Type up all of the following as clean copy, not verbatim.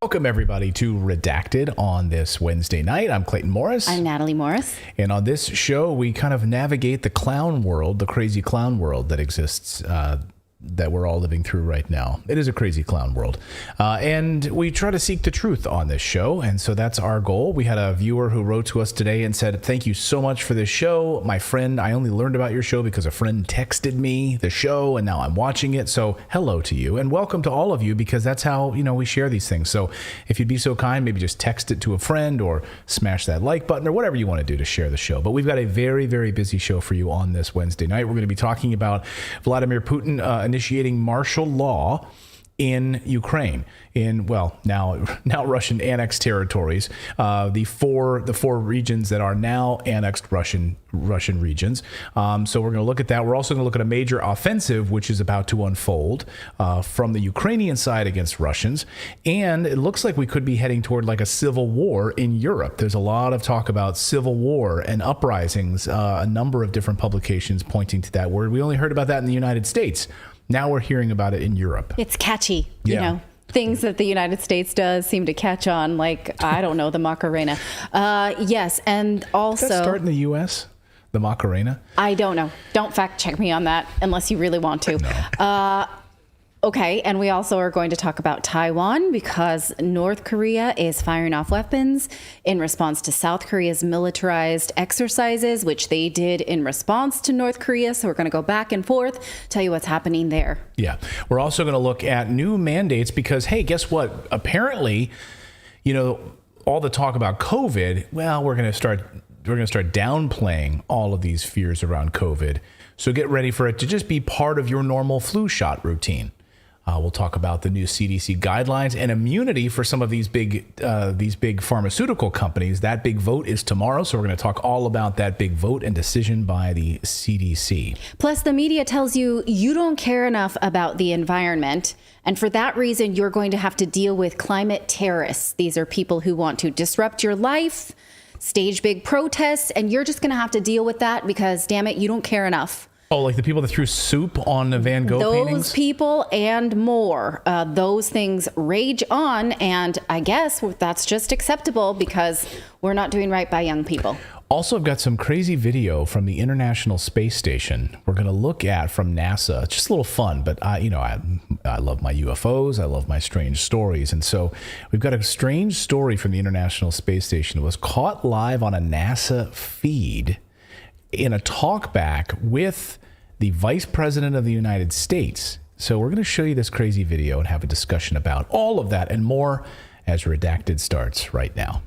Welcome, everybody, to Redacted on this Wednesday night. I'm Clayton Morris. I'm Natali Morris. And on this show, we kind of navigate the clown world, the crazy clown world that exists, that we're all living through right now. It is a crazy clown world. And we try to seek the truth on this show. And so that's our goal. We had a viewer who wrote to us today and said, "Thank you so much for this show. My friend, I only learned about your show because a friend texted me the show and now I'm watching it. So hello to you and welcome to all of you, because that's how, we share these things. So if you'd be so kind, maybe just text it to a friend or smash that like button or whatever you want to do to share the show. But we've got a very, very busy show for you on this Wednesday night. We're going to be talking about Vladimir Putin initiating martial law in Ukraine, in now Russian annexed territories, the four regions that are now annexed Russian regions. So we're going to look at that. We're also going to look at a major offensive which is about to unfold from the Ukrainian side against Russians, and it looks like we could be heading toward like a civil war in Europe. There's a lot of talk about civil war and uprisings. A number of different publications pointing to that word. We only heard about that in the United States. Now we're hearing about it in Europe. It's catchy, you know. Things that the United States does seem to catch on, like, I don't know, the Macarena. Yes, and also... Did that start in the U.S., the Macarena? I don't know. Don't fact check me on that unless you really want to. No. Okay, and we also are going to talk about Taiwan, because North Korea is firing off weapons in response to South Korea's militarized exercises, which they did in response to North Korea. So we're going to go back and forth, tell you what's happening there. Yeah, we're also going to look at new mandates because, hey, guess what? Apparently, all the talk about COVID, well, we're going to start downplaying all of these fears around COVID. So get ready for it to just be part of your normal flu shot routine. We'll talk about the new CDC guidelines and immunity for some of these big pharmaceutical companies. That big vote is tomorrow, so we're going to talk all about that big vote and decision by the CDC. Plus, the media tells you you don't care enough about the environment, and for that reason, you're going to have to deal with climate terrorists. These are people who want to disrupt your life, stage big protests, and you're just going to have to deal with that because, damn it, you don't care enough. Oh, like the people that threw soup on the Van Gogh paintings? Those people and more. Those things rage on, and I guess that's just acceptable because we're not doing right by young people. Also, I've got some crazy video from the International Space Station we're going to look at from NASA. It's just a little fun, but I love my UFOs. I love my strange stories. And so we've got a strange story from the International Space Station. It was caught live on a NASA feed in a talkback with the Vice President of the United States. So we're going to show you this crazy video and have a discussion about all of that and more as Redacted starts right now.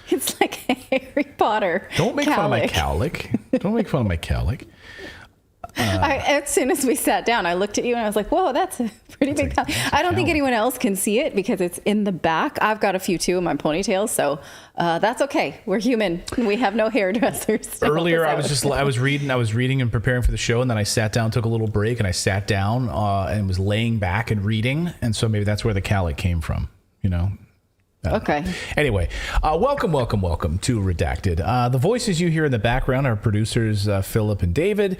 It's like a Harry Potter. Don't make fun of my cowlick. Don't make fun of my cowlick. As soon as we sat down, I looked at you and I was like, whoa, that's a pretty big cowlick. I don't think anyone else can see it because it's in the back. I've got a few too in my ponytail, so that's okay. We're human. We have no hairdressers. Earlier, I was reading and preparing for the show, and then I sat down, took a little break, and I sat down and was laying back and reading, and so maybe that's where the cowlick came from, Okay. Anyway, welcome to Redacted. The voices you hear in the background are producers Philip and David.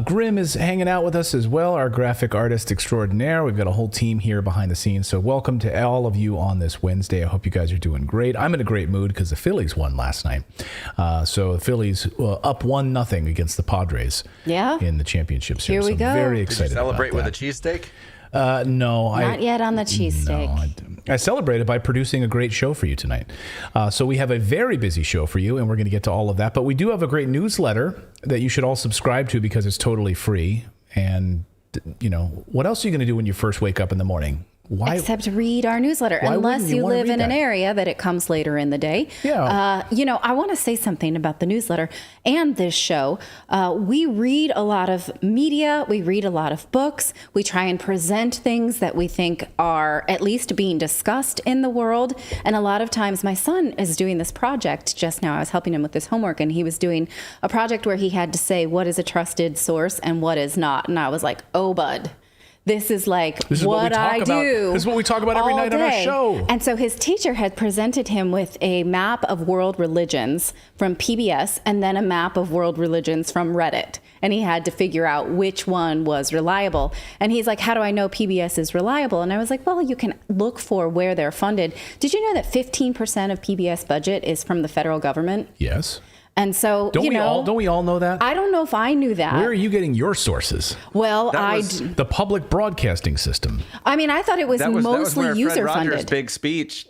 Grim is hanging out with us as well, our graphic artist extraordinaire. We've got a whole team here behind the scenes. So welcome to all of you on this Wednesday. I hope you guys are doing great. I'm in a great mood because the Phillies won last night. So the Phillies up 1-0 against the Padres in the championship series. Here we go. Very excited. Did you celebrate about with a cheesesteak? No, not yet on the cheesesteak. No, I celebrated by producing a great show for you tonight. So we have a very busy show for you, and we're going to get to all of that. But we do have a great newsletter that you should all subscribe to because it's totally free. And, what else are you going to do when you first wake up in the morning? Except read our newsletter, unless you live in an area that it comes later in the day. Yeah. I want to say something about the newsletter and this show. We read a lot of media. We read a lot of books. We try and present things that we think are at least being discussed in the world. And a lot of times my son is doing this project just now. I was helping him with his homework, and he was doing a project where he had to say what is a trusted source and what is not. And I was like, oh, bud. This is what I do. This is what we talk about every night on our show. And so his teacher had presented him with a map of world religions from PBS and then a map of world religions from Reddit. And he had to figure out which one was reliable. And he's like, how do I know PBS is reliable? And I was like, well, you can look for where they're funded. Did you know that 15% of PBS budget is from the federal government? Yes. And so, don't we all know that? I don't know if I knew that. Where are you getting your sources? Well, the public broadcasting system. I mean, I thought it was mostly user Fred funded. Rogers' big speech.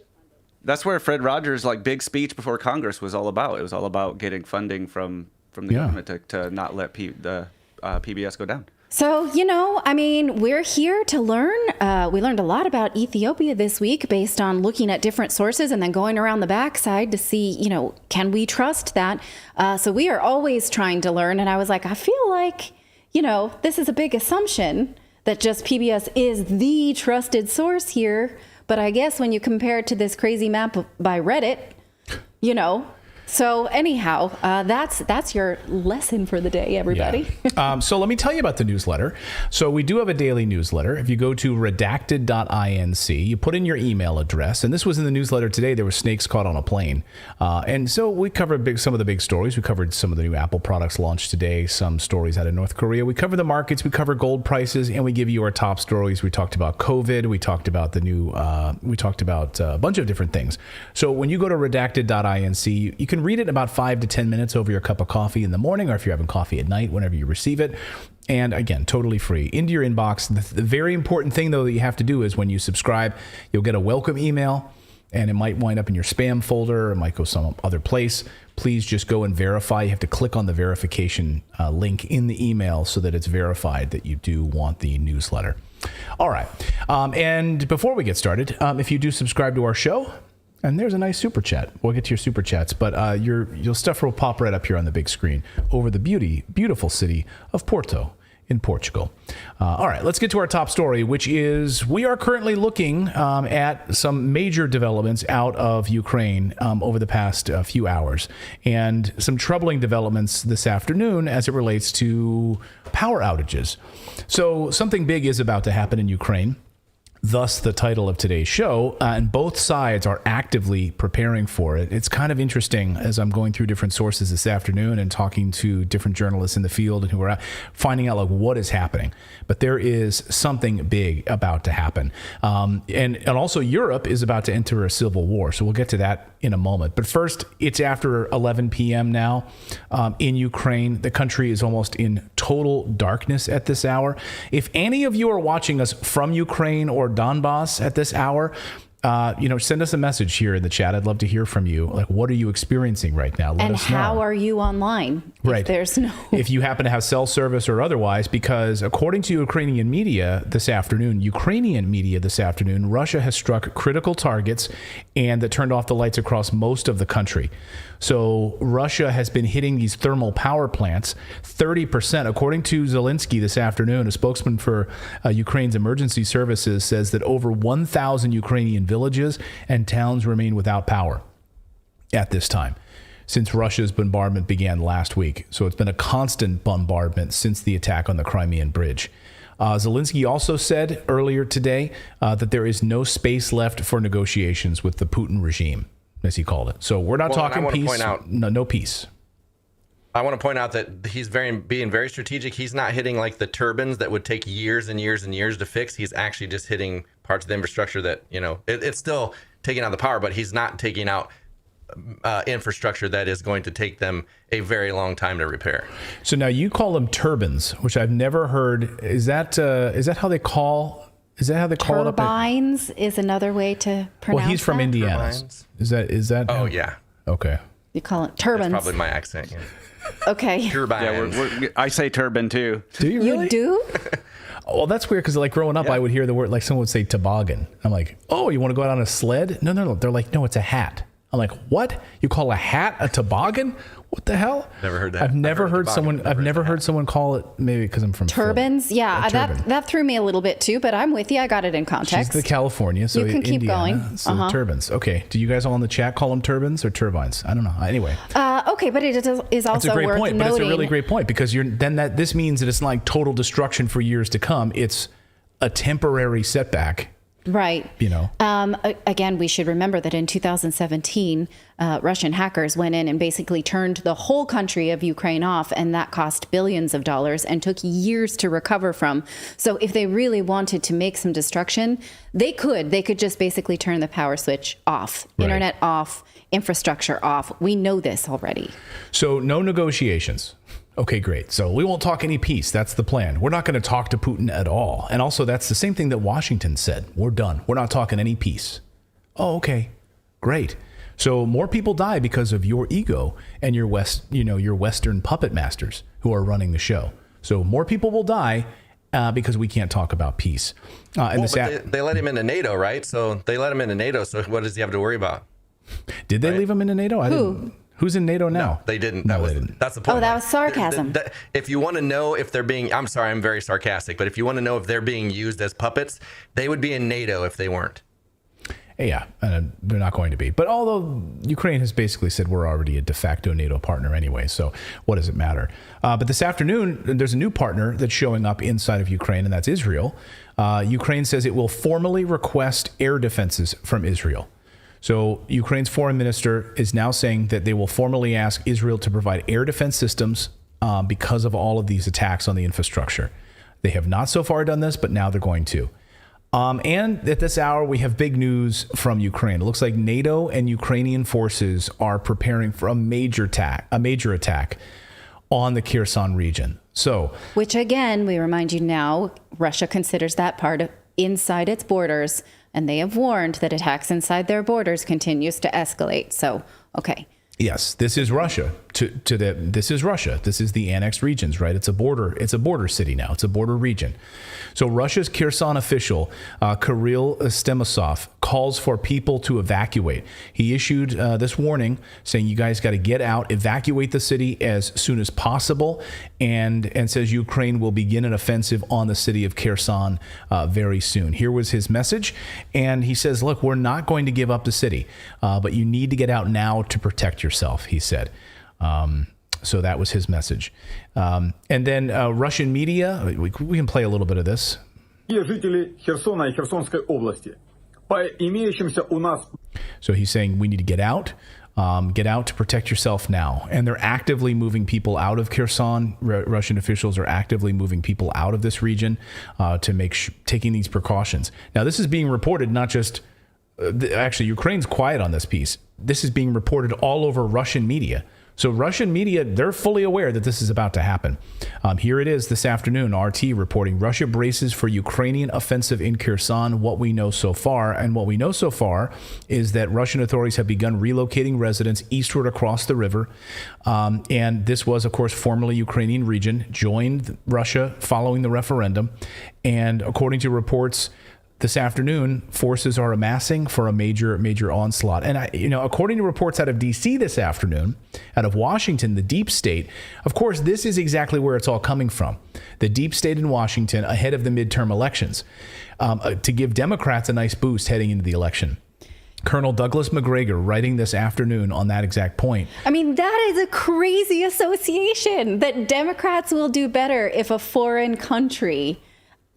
That's where Fred Rogers' big speech before Congress was all about. It was all about getting funding from the government to not let the PBS go down. So, we're here to learn. We learned a lot about Ethiopia this week based on looking at different sources and then going around the backside to see, can we trust that? So we are always trying to learn. And I was like, I feel like, this is a big assumption that just PBS is the trusted source here. But I guess when you compare it to this crazy map by Reddit, So anyhow, that's your lesson for the day, everybody. Yeah. So let me tell you about the newsletter. So we do have a daily newsletter. If you go to redacted.inc, you put in your email address, and this was in the newsletter today. There were snakes caught on a plane. And so we covered some of the big stories. We covered some of the new Apple products launched today, some stories out of North Korea. We cover the markets, we cover gold prices, and we give you our top stories. We talked about COVID. We talked about a bunch of different things. So when you go to redacted.inc, you can read it in about 5 to 10 minutes over your cup of coffee in the morning, or if you're having coffee at night, whenever you receive it. And again, totally free into your inbox. The very important thing, though, that you have to do is when you subscribe, you'll get a welcome email, and it might wind up in your spam folder. It might go some other place. Please just go and verify. You have to click on the verification link in the email so that it's verified that you do want the newsletter. All right. And before we get started, if you do subscribe to our show, and there's a nice super chat. We'll get to your super chats, but your stuff will pop right up here on the big screen over the beautiful city of Porto in Portugal. All right, let's get to our top story, which is we are currently looking at some major developments out of Ukraine over the past few hours, and some troubling developments this afternoon as it relates to power outages. So something big is about to happen in Ukraine. Thus, the title of today's show, and both sides are actively preparing for it. It's kind of interesting as I'm going through different sources this afternoon and talking to different journalists in the field and who are finding out what is happening. But there is something big about to happen. And also Europe is about to enter a civil war. So we'll get to that in a moment. But first, it's after 11 p.m. now in Ukraine. The country is almost in total darkness at this hour. If any of you are watching us from Ukraine or Donbass at this hour, send us a message here in the chat. I'd love to hear from you. What are you experiencing right now? Let us know. How are you online? Right. If you happen to have cell service or otherwise, because according to Ukrainian media this afternoon, Russia has struck critical targets and that turned off the lights across most of the country. So Russia has been hitting these thermal power plants 30%. According to Zelensky this afternoon, a spokesman for Ukraine's emergency services says that over 1,000 Ukrainian villages and towns remain without power at this time since Russia's bombardment began last week. So it's been a constant bombardment since the attack on the Crimean Bridge. Zelensky also said earlier today that there is no space left for negotiations with the Putin regime, as he called it. So we're not talking peace. No peace. I want to point out that he's being very strategic. He's not hitting the turbines that would take years and years and years to fix. He's actually just hitting parts of the infrastructure that, it's still taking out the power, but he's not taking out infrastructure that is going to take them a very long time to repair. So now you call them turbines, which I've never heard. Is that how they call? Is that how they call it up? Turbines is another way to pronounce. Well, he's from Indiana. Turbines. Is that? Oh yeah. Okay. You call it turbines. That's probably my accent. Yeah. Okay. Turbines. Yeah, I say turbine too. Do you really? You do? Well, that's weird because like growing up, I would hear the word, like someone would say toboggan. I'm like, oh, you want to go out on a sled? No. They're like, no, it's a hat. I'm like, what? You call a hat a toboggan? What the hell? Never heard that. I've never heard someone call it, maybe because I'm from turbans. Florida. Yeah, that threw me a little bit too, but I'm with you. I got it in context. She's the California, so you can keep Indiana, going. So turbans. Okay. Do you guys all in the chat call them turbans or turbines? I don't know. Anyway. Okay, but it is also worth noting. But it's a really great point because this means that it's not like total destruction for years to come. It's a temporary setback. Right. Again, we should remember that in 2017, Russian hackers went in and basically turned the whole country of Ukraine off, and that cost billions of dollars and took years to recover from. So if they really wanted to make some destruction, they could just basically turn the power switch off, internet off, infrastructure off. We know this already. So no negotiations. Okay, great. So we won't talk any peace. That's the plan. We're not going to talk to Putin at all. And also, that's the same thing that Washington said. We're done. We're not talking any peace. Oh, okay, great. So more people die because of your ego and your Western puppet masters who are running the show. So more people will die because we can't talk about peace. They let him into NATO, right? So they let him into NATO. So what does he have to worry about? Did they leave him into NATO? Who's in NATO now? No, they didn't. That's the point. Oh, that was sarcasm. If you want to know if they're being, I'm sorry, I'm very sarcastic, but if you want to know if they're being used as puppets, they would be in NATO if they weren't. Yeah, and they're not going to be. But although Ukraine has basically said we're already a de facto NATO partner anyway, so what does it matter? But this afternoon, there's a new partner that's showing up inside of Ukraine, and that's Israel. Ukraine says it will formally request air defenses from Israel. So Ukraine's foreign minister is now saying that they will formally ask Israel to provide air defense systems because of all of these attacks on the infrastructure. They have not so far done this, but now they're going to. And at this hour, we have big news from Ukraine. It looks like NATO and Ukrainian forces are preparing for a major attack on the Kherson region. So, which again, we remind you now, Russia considers that part of inside its borders. And they have warned that attacks inside their borders continues to escalate. So, okay. Yes, this is Russia. This is Russia. This is the annexed regions, right? It's a border city now. It's a border region. So Russia's Kherson official, Kirill Stemasov, calls for people to evacuate. He issued this warning saying you guys got to get out, evacuate the city as soon as possible, and says Ukraine will begin an offensive on the city of Kherson very soon. Here was his message. And he says, look, we're not going to give up the city, but you need to get out now to protect yourself, he said. So that was his message. And then Russian media, we can play a little bit of this. So he's saying we need to get out to protect yourself now. And they're actively moving people out of Kherson. Russian officials are actively moving people out of this region to taking these precautions. Now, this is being reported not just, actually, Ukraine's quiet on this piece. This is being reported all over Russian media. So Russian media, they're fully aware that this is about to happen. Here it is this afternoon, RT reporting Russia braces for Ukrainian offensive in Kherson, what we know so far. And what we know so far is that Russian authorities have begun relocating residents eastward across the river. And this was, of course, formerly Ukrainian region, joined Russia following the referendum. And according to reports, this afternoon, forces are amassing for a major onslaught. And, according to reports out of D.C. this afternoon, out of Washington, the deep state, of course, this is exactly where it's all coming from. The deep state in Washington ahead of the midterm elections to give Democrats a nice boost heading into the election. Colonel Douglas McGregor writing this afternoon on that exact point. I mean, that is a crazy association that Democrats will do better if a foreign country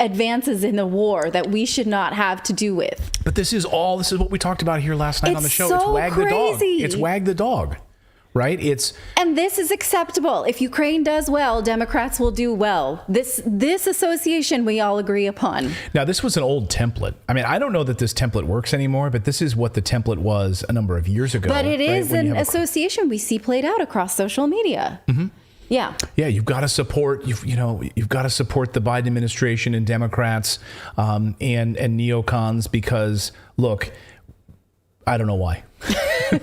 advances in the war that we should not have to do with. But this is what we talked about here last night on the show. So it's wag crazy. The dog. It's wag the dog, right? And this is acceptable. If Ukraine does well, Democrats will do well. This association we all agree upon. Now, this was an old template. I mean, I don't know that this template works anymore, but this is what the template was a number of years ago. But it is an association we see played out across social media. Mm-hmm. Yeah. Yeah, you've got to support you've got to support the Biden administration and Democrats and neocons because look, I don't know why.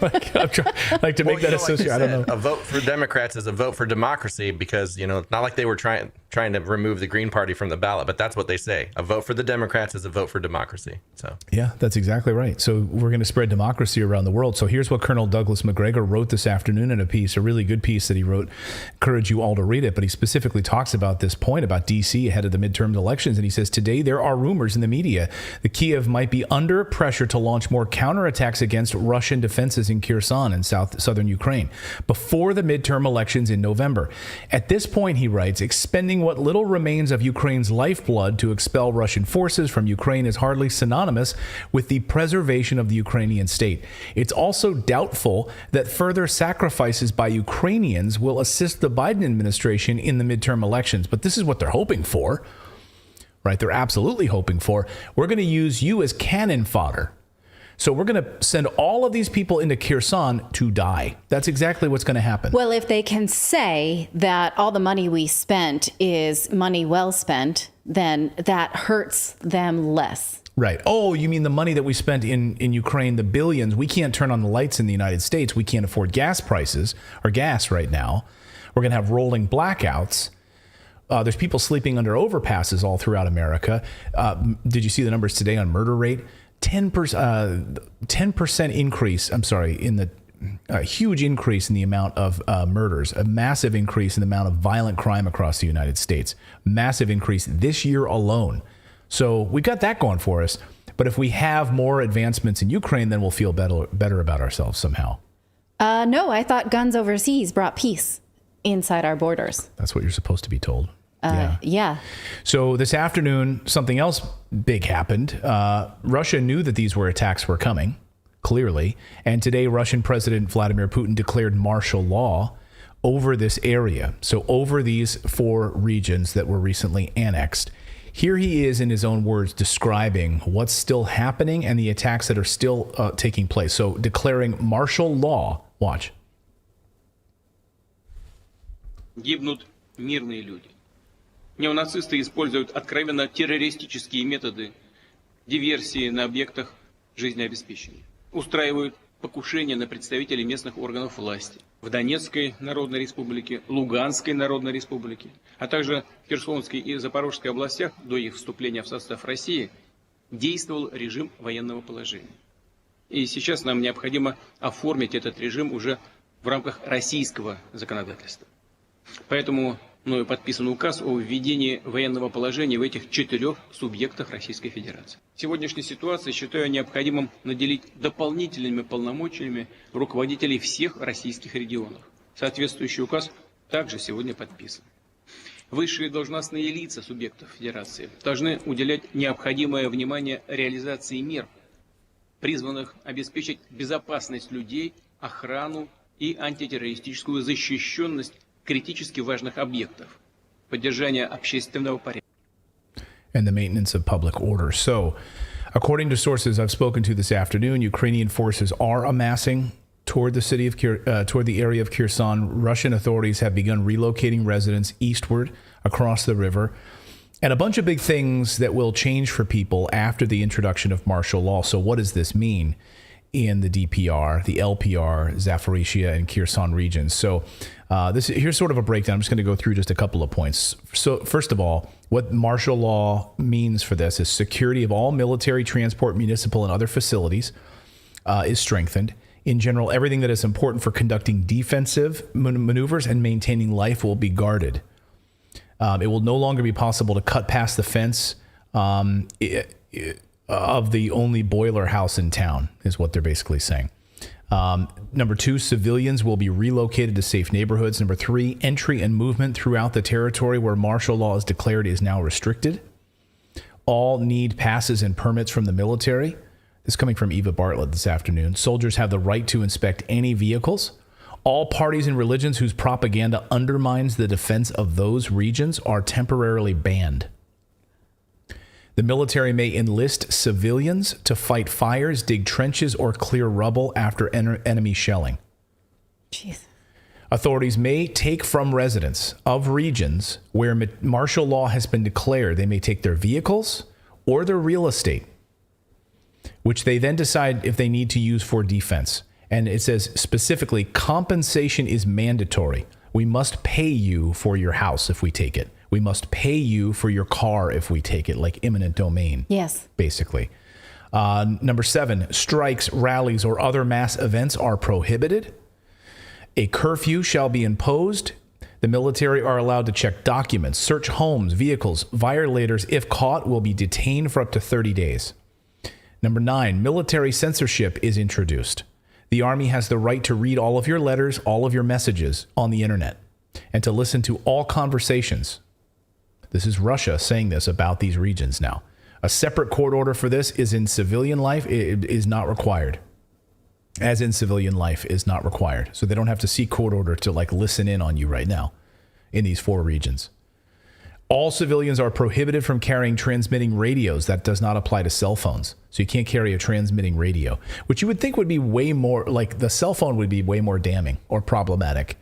like to make that association. I don't know. A vote for Democrats is a vote for democracy because, it's not like they were trying to remove the Green Party from the ballot, but that's what they say. A vote for the Democrats is a vote for democracy. So yeah, that's exactly right. So we're going to spread democracy around the world. So here's what Colonel Douglas McGregor wrote this afternoon in a piece, a really good piece that he wrote. Encourage you all to read it. But he specifically talks about this point about D.C. ahead of the midterm elections. And he says, today there are rumors in the media that Kiev might be under pressure to launch more counterattacks against Russian defenses in Kherson in southern Ukraine before the midterm elections in November. At this point, he writes, expending what little remains of Ukraine's lifeblood to expel Russian forces from Ukraine is hardly synonymous with the preservation of the Ukrainian state. It's also doubtful that further sacrifices by Ukrainians will assist the Biden administration in the midterm elections. But this is what they're hoping for, right? They're absolutely hoping for. We're going to use you as cannon fodder. So we're going to send all of these people into Kherson to die. That's exactly what's going to happen. Well, if they can say that all the money we spent is money well spent, then that hurts them less. Right. Oh, you mean the money that we spent in Ukraine, the billions? We can't turn on the lights in the United States. We can't afford gas prices or gas right now. We're going to have rolling blackouts. There's people sleeping under overpasses all throughout America. Did you see the numbers today on murder rate? 10% increase, in the huge increase in the amount of murders, a massive increase in the amount of violent crime across the United States, massive increase this year alone. So we got that going for us. But if we have more advancements in Ukraine, then we'll feel better about ourselves somehow. No, I thought guns overseas brought peace inside our borders. That's what you're supposed to be told. Yeah. So this afternoon, something else big happened. Russia knew that these attacks were coming, clearly. And today, Russian President Vladimir Putin declared martial law over this area. So over these 4 regions that were recently annexed. Here he is in his own words describing what's still happening and the attacks that are still taking place. So declaring martial law. Watch. Гибнут мирные люди. Неонацисты используют откровенно террористические методы диверсии на объектах жизнеобеспечения. Устраивают покушения на представителей местных органов власти в Донецкой Народной Республике, Луганской Народной Республике, а также в Херсонской и Запорожской областях до их вступления в состав России действовал режим военного положения. И сейчас нам необходимо оформить этот режим уже в рамках российского законодательства. Поэтому мною подписан указ о введении военного положения в этих 4 субъектах Российской Федерации. В сегодняшней ситуации считаю необходимым наделить дополнительными полномочиями руководителей всех российских регионов. Соответствующий указ также сегодня подписан. Высшие должностные лица субъектов Федерации должны уделять необходимое внимание реализации мер, призванных обеспечить безопасность людей, охрану и антитеррористическую защищенность критически важных объектов, поддержание общественного порядка. And the maintenance of public order. So, according to sources I've spoken to this afternoon, Ukrainian forces are amassing toward the area of Kherson. Russian authorities have begun relocating residents eastward across the river. And a bunch of big things that will change for people after the introduction of martial law. So what does this mean in the DPR, the LPR, Zaporizhia, and Kherson regions? So here's sort of a breakdown. I'm just going to go through just a couple of points. So first of all, what martial law means for this is security of all military, transport, municipal, and other facilities is strengthened. In general, everything that is important for conducting defensive maneuvers and maintaining life will be guarded. It will no longer be possible to cut past the fence of the only boiler house in town, is what they're basically saying. Number 2, civilians will be relocated to safe neighborhoods. Number 3, entry and movement throughout the territory where martial law is declared is now restricted. All need passes and permits from the military. This is coming from Eva Bartlett this afternoon. Soldiers have the right to inspect any vehicles. All parties and religions whose propaganda undermines the defense of those regions are temporarily banned. The military may enlist civilians to fight fires, dig trenches, or clear rubble after enemy shelling. Jeez. Authorities may take from residents of regions where martial law has been declared. They may take their vehicles or their real estate. which they then decide if they need to use for defense. And it says specifically, compensation is mandatory. We must pay you for your house if we take it. We must pay you for your car if we take it, like eminent domain. Yes. Basically. Number 7, strikes, rallies, or other mass events are prohibited. A curfew shall be imposed. The military are allowed to check documents, search homes, vehicles. Violators, if caught, will be detained for up to 30 days. Number 9, military censorship is introduced. The Army has the right to read all of your letters, all of your messages on the internet, and to listen to all conversations. This is Russia saying this about these regions now. A separate court order for this is in civilian life. It is not required. As in civilian life is not required. So they don't have to seek court order to like listen in on you right now in these 4 regions. All civilians are prohibited from carrying transmitting radios. That does not apply to cell phones. So you can't carry a transmitting radio, which you would think would be way more, like the cell phone would be way more damning or problematic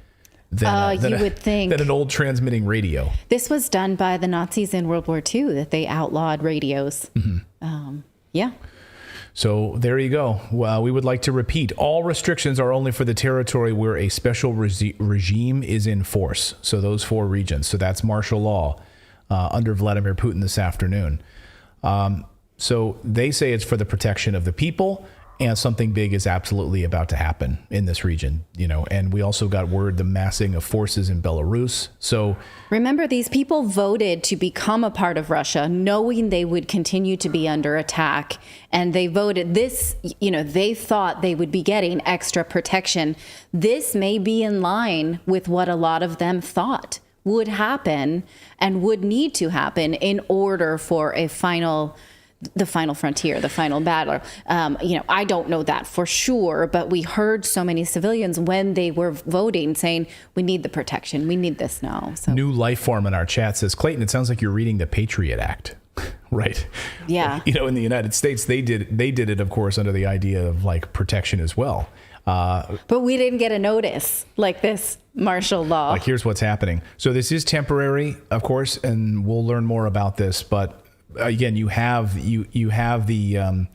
than an old transmitting radio. This was done by the Nazis in World War II, that they outlawed radios. Mm-hmm. Yeah. So there you go. Well, we would like to repeat, all restrictions are only for the territory where a special regime is in force. So those 4 regions. So that's martial law under Vladimir Putin this afternoon. So they say it's for the protection of the people, and something big is absolutely about to happen in this region, you know. And we also got word the massing of forces in Belarus. So remember, these people voted to become a part of Russia, knowing they would continue to be under attack. And they voted this, you know, they thought they would be getting extra protection. This may be in line with what a lot of them thought would happen and would need to happen in order for the final frontier, the final battle. You know, I don't know that for sure, but we heard so many civilians when they were voting saying, we need the protection. We need this now. So. New life form in our chat says, Clayton, it sounds like you're reading the Patriot Act. Right. Yeah. You know, in the United States, they did it, of course, under the idea of like protection as well. But we didn't get a notice like this martial law. Like, here's what's happening. So this is temporary, of course, and we'll learn more about this. But again, you have the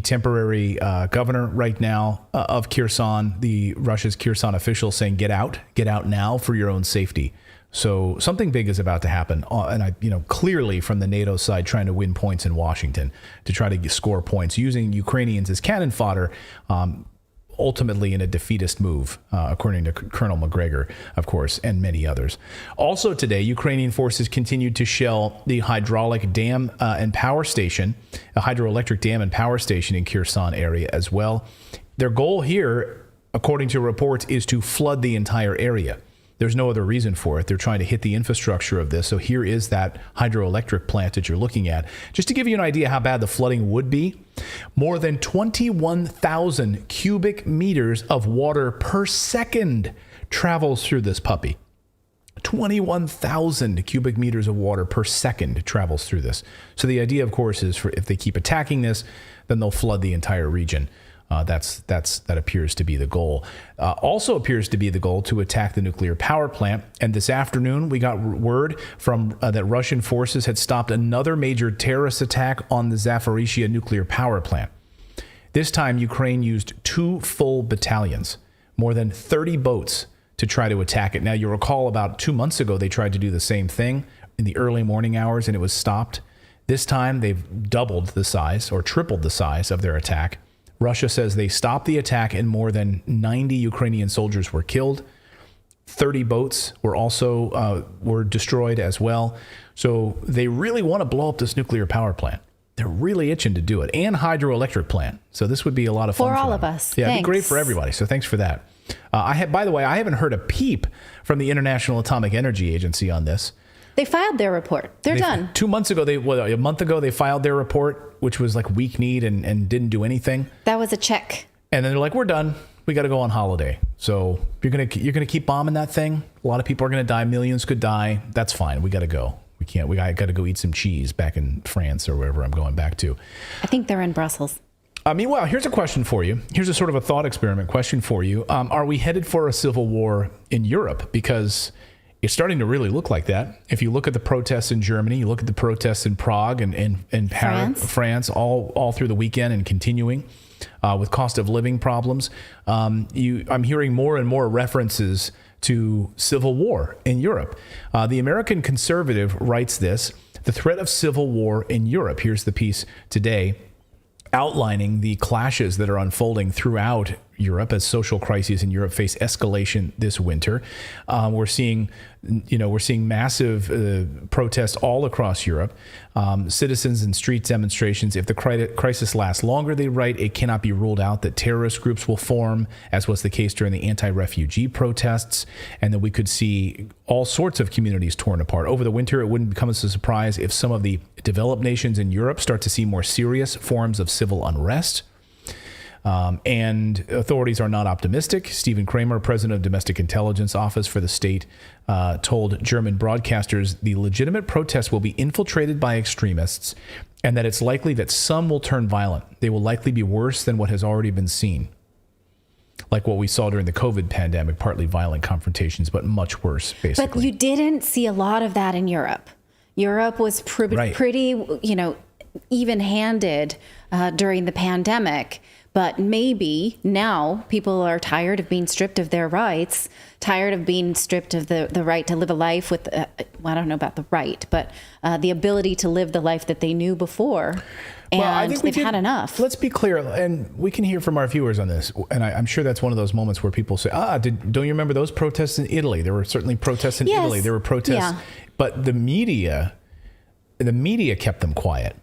temporary governor right now of Kherson, the Russia's Kherson official saying, get out now for your own safety. So something big is about to happen, and clearly from the NATO side, trying to win points in Washington to try to score points using Ukrainians as cannon fodder. Ultimately in a defeatist move, according to Colonel McGregor, of course, and many others. Also today, Ukrainian forces continued to shell the hydroelectric dam and power station in Kherson area as well. Their goal here, according to reports, is to flood the entire area. There's no other reason for it. They're trying to hit the infrastructure of this. So here is that hydroelectric plant that you're looking at. Just to give you an idea how bad the flooding would be, more than 21,000 cubic meters of water per second travels through this puppy. 21,000 cubic meters of water per second travels through this. So the idea, of course, is if they keep attacking this, then they'll flood the entire region. That appears to be the goal. Also appears to be the goal to attack the nuclear power plant. And this afternoon, we got word from that Russian forces had stopped another major terrorist attack on the Zaporizhzhia nuclear power plant. This time, Ukraine used 2 full battalions, more than 30 boats to try to attack it. Now, you recall about 2 months ago, they tried to do the same thing in the early morning hours, and it was stopped. This time, they've doubled the size or tripled the size of their attack. Russia says they stopped the attack and more than 90 Ukrainian soldiers were killed. 30 boats were also were destroyed as well. So they really want to blow up this nuclear power plant. They're really itching to do it, and hydroelectric plant. So this would be a lot of fun for all them. of us. Yeah, thanks. it'd be great for everybody. So thanks for that. By the way, I haven't heard a peep from the International Atomic Energy Agency on this. They filed their report. They're done. 2 months ago, a month ago, they filed their report, which was like weak-kneed and didn't do anything. That was a check. And then they're like, we're done. We got to go on holiday. So you're gonna keep bombing that thing. A lot of people are gonna die. Millions could die. That's fine. We got to go. We can't. I got to go eat some cheese back in France or wherever I'm going back to. I think they're in Brussels. Meanwhile, here's a question for you. Here's a sort of a thought experiment question for you. Are we headed for a civil war in Europe? Because It's starting to really look like that. If you look at the protests in Germany, you look at the protests in Prague and France all through the weekend and continuing with cost of living problems. I'm hearing more and more references to civil war in Europe. The American Conservative writes this, the threat of civil war in Europe. Here's the piece today outlining the clashes that are unfolding throughout Europe as social crises in Europe face escalation this winter. We're seeing massive protests all across Europe. Citizens and street demonstrations. If the crisis lasts longer, they write, it cannot be ruled out that terrorist groups will form, as was the case during the anti-refugee protests, and that we could see all sorts of communities torn apart. Over the winter, it wouldn't come as a surprise if some of the developed nations in Europe start to see more serious forms of civil unrest. And authorities are not optimistic. Stephen Kramer, president of Domestic Intelligence Office for the state, told German broadcasters the legitimate protests will be infiltrated by extremists and that it's likely that some will turn violent. They will likely be worse than what has already been seen. Like what we saw during the COVID pandemic, partly violent confrontations, but much worse, basically. But you didn't see a lot of that in Europe. Europe was pretty, even-handed during the pandemic. But maybe now people are tired of being stripped of their rights, tired of being stripped of the right to live a life with, I don't know about the right, but the ability to live the life that they knew before. And I think they've had enough. Let's be clear, and we can hear from our viewers on this. And I'm sure that's one of those moments where people say, don't you remember those protests in Italy? There were certainly protests in Italy. There were protests, but the media kept them quiet.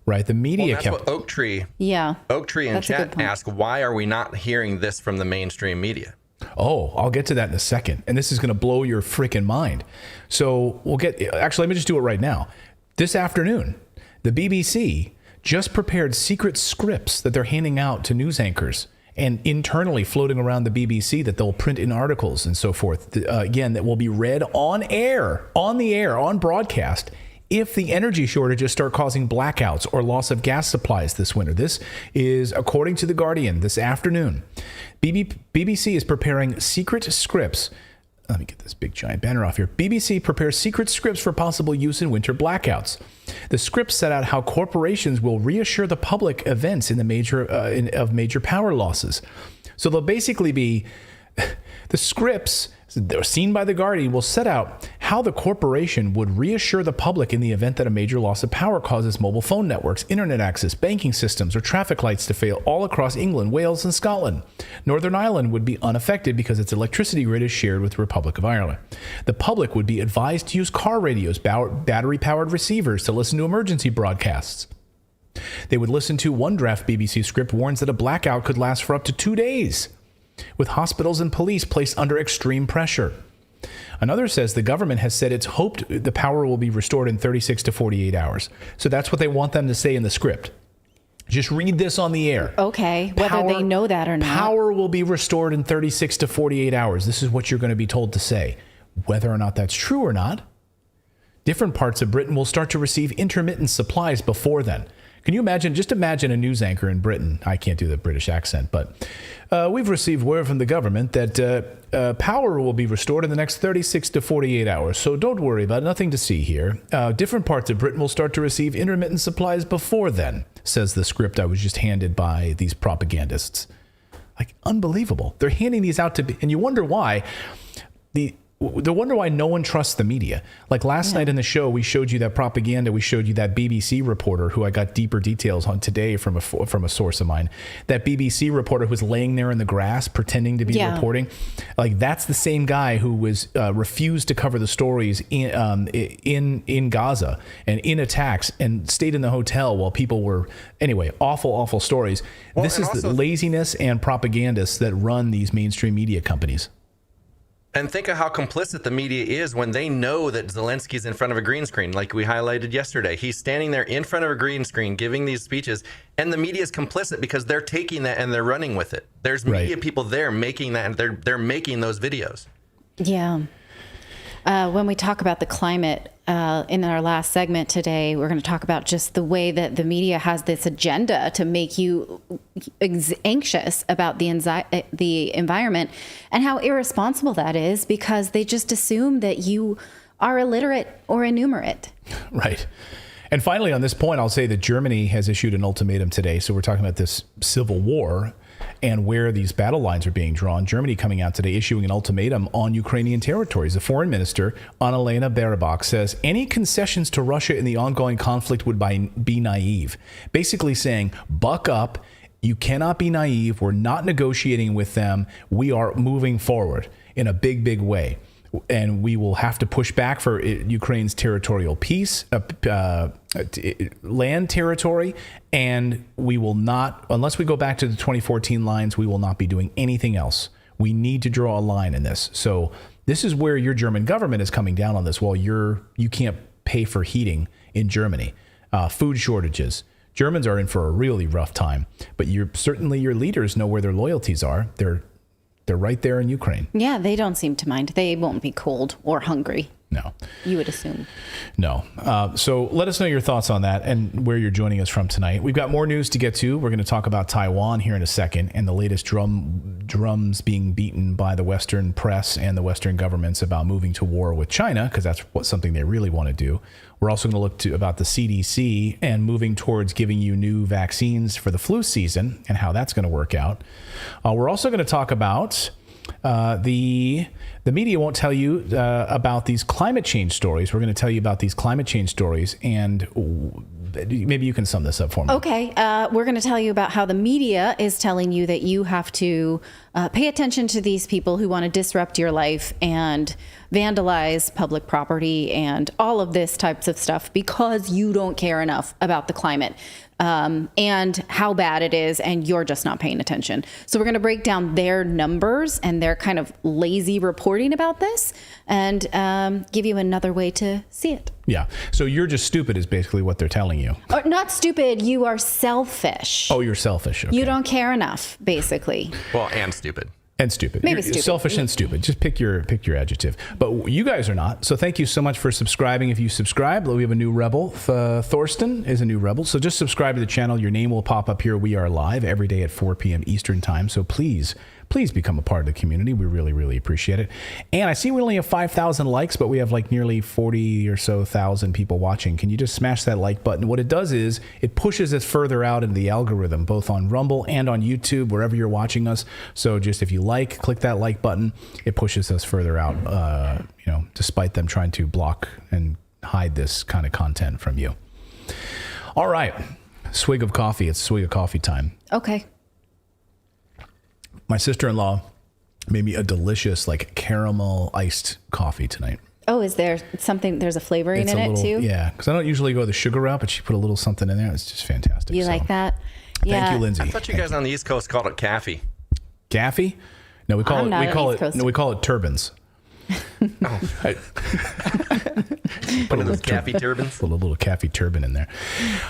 Right, the media that's what Oak Tree in chat asked, why are we not hearing this from the mainstream media? Oh, I'll get to that in a second. And this is going to blow your freaking mind. So actually, let me just do it right now. This afternoon, the BBC just prepared secret scripts that they're handing out to news anchors and internally floating around the BBC that they'll print in articles and so forth. Again, that will be read on broadcast, if the energy shortages start causing blackouts or loss of gas supplies this winter. This is, according to The Guardian, this afternoon. BBC is preparing secret scripts. Let me get this big giant banner off here. BBC prepares secret scripts for possible use in winter blackouts. The scripts set out how corporations will reassure the public events in the major power losses. So they'll basically be the scripts seen by The Guardian will set out how the corporation would reassure the public in the event that a major loss of power causes mobile phone networks, internet access, banking systems, or traffic lights to fail all across England, Wales, and Scotland. Northern Ireland would be unaffected because its electricity grid is shared with the Republic of Ireland. The public would be advised to use car radios, battery-powered receivers to listen to emergency broadcasts. They would listen to one draft BBC script warns that a blackout could last for up to 2 days, with hospitals and police placed under extreme pressure. Another says the government has said it's hoped the power will be restored in 36 to 48 hours. So that's what they want them to say in the script. Just read this on the air. Okay, whether they know that or not. Power will be restored in 36 to 48 hours. This is what you're going to be told to say. Whether or not that's true or not, different parts of Britain will start to receive intermittent supplies before then. Can you imagine, just imagine a news anchor in Britain. I can't do the British accent, but we've received word from the government that power will be restored in the next 36 to 48 hours. So don't worry about it. Nothing to see here. Different parts of Britain will start to receive intermittent supplies before then, says the script I was just handed by these propagandists. Like, unbelievable. They're handing these out and you wonder why. They wonder why no one trusts the media. Like last night in the show, we showed you that propaganda. We showed you that BBC reporter who I got deeper details on today from a source of mine. That BBC reporter who was laying there in the grass pretending to be reporting. Like that's the same guy who was refused to cover the stories in Gaza and in attacks and stayed in the hotel while people were awful stories. Well, this is the laziness and propagandists that run these mainstream media companies. And think of how complicit the media is when they know that Zelensky's in front of a green screen, like we highlighted yesterday. He's standing there in front of a green screen giving these speeches, and the media is complicit because they're taking that and they're running with it. There's media people there making that, and they're making those videos. Yeah. When we talk about the climate, in our last segment today, we're going to talk about just the way that the media has this agenda to make you anxious about the environment and how irresponsible that is, because they just assume that you are illiterate or innumerate. Right. And finally, on this point, I'll say that Germany has issued an ultimatum today. So we're talking about this civil war and where these battle lines are being drawn. Germany coming out today issuing an ultimatum on Ukrainian territories. The foreign minister, Annalena Baerbock, says any concessions to Russia in the ongoing conflict would be naive. Basically saying, buck up. You cannot be naive. We're not negotiating with them. We are moving forward in a big, big way. And we will have to push back for Ukraine's territorial peace, land territory, and we will not, unless we go back to the 2014 lines, we will not be doing anything else. We need to draw a line in this. So this is where your German government is coming down on this. Well, you can't pay for heating in Germany, food shortages. Germans are in for a really rough time, but certainly your leaders know where their loyalties are. They're right there in Ukraine. Yeah, they don't seem to mind. They won't be cold or hungry. No. You would assume. No. So let us know your thoughts on that and where you're joining us from tonight. We've got more news to get to. We're going to talk about Taiwan here in a second and the latest drums being beaten by the Western press and the Western governments about moving to war with China, because that's something they really want to do. We're also going to look about the CDC and moving towards giving you new vaccines for the flu season and how that's going to work out. We're also going to talk about the media won't tell you about these climate change stories. We're going to tell you about these climate change stories, and maybe you can sum this up for me. Okay. We're going to tell you about how the media is telling you that you have to pay attention to these people who want to disrupt your life and vandalize public property and all of this types of stuff because you don't care enough about the climate. And how bad it is, and you're just not paying attention. So we're going to break down their numbers and their kind of lazy reporting about this and give you another way to see it. Yeah. So you're just stupid is basically what they're telling you. Or not stupid. You are selfish. Oh, you're selfish. Okay. You don't care enough, basically. Well, and stupid. And stupid. Maybe You're stupid. Selfish and stupid. Just pick your adjective. But you guys are not. So thank you so much for subscribing. If you subscribe, we have a new rebel. Thorsten is a new rebel. So just subscribe to the channel. Your name will pop up here. We are live every day at 4 p.m. Eastern time. So please become a part of the community. We really, really appreciate it. And I see we only have 5,000 likes, but we have like nearly 40 or so thousand people watching. Can you just smash that like button? What it does is it pushes us further out into the algorithm, both on Rumble and on YouTube, wherever you're watching us. So just if you click that like button, it pushes us further out, despite them trying to block and hide this kind of content from you. All right. Swig of coffee. It's swig of coffee time. Okay. My sister-in-law made me a delicious, caramel iced coffee tonight. Oh, is there something? There's a flavoring in it too? Yeah, because I don't usually go the sugar route, but she put a little something in there. It's just fantastic. You like that? Yeah. Thank you, Lindsay. I thought you guys on the East Coast called it caffy. Gaffy? No, we call it turbans. Put in those caffy turbans. Put a little caffy turban in there.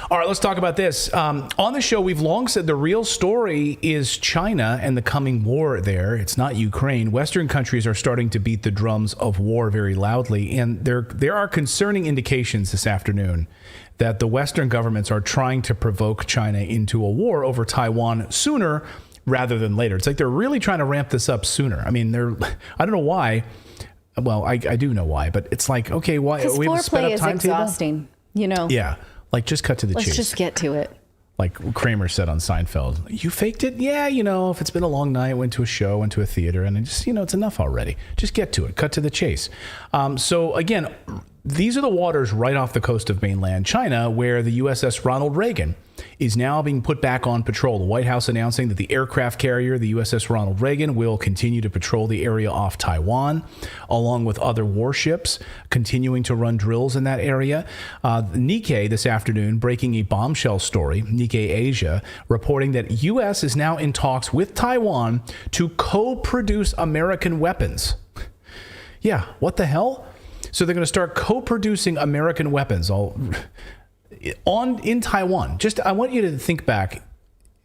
All right, let's talk about this. On the show, we've long said the real story is China and the coming war there. It's not Ukraine. Western countries are starting to beat the drums of war very loudly, and there are concerning indications this afternoon that the Western governments are trying to provoke China into a war over Taiwan sooner rather than later. It's like they're really trying to ramp this up sooner. I mean, I don't know why. Well, I do know why, but it's like, okay, why? Because we have a sped foreplay up is timetable? exhausting, Yeah, just cut to the chase. Let's just get to it. Like Kramer said on Seinfeld, you faked it? Yeah, if it's been a long night, went to a show, went to a theater, and it's enough already. Just get to it. Cut to the chase. So again, these are the waters right off the coast of mainland China where the USS Ronald Reagan is now being put back on patrol. The White House announcing that the aircraft carrier, the USS Ronald Reagan, will continue to patrol the area off Taiwan, along with other warships, continuing to run drills in that area. Nikkei this afternoon breaking a bombshell story, Nikkei Asia, reporting that U.S. is now in talks with Taiwan to co-produce American weapons. Yeah, what the hell? So they're going to start co-producing American weapons in Taiwan. I want you to think back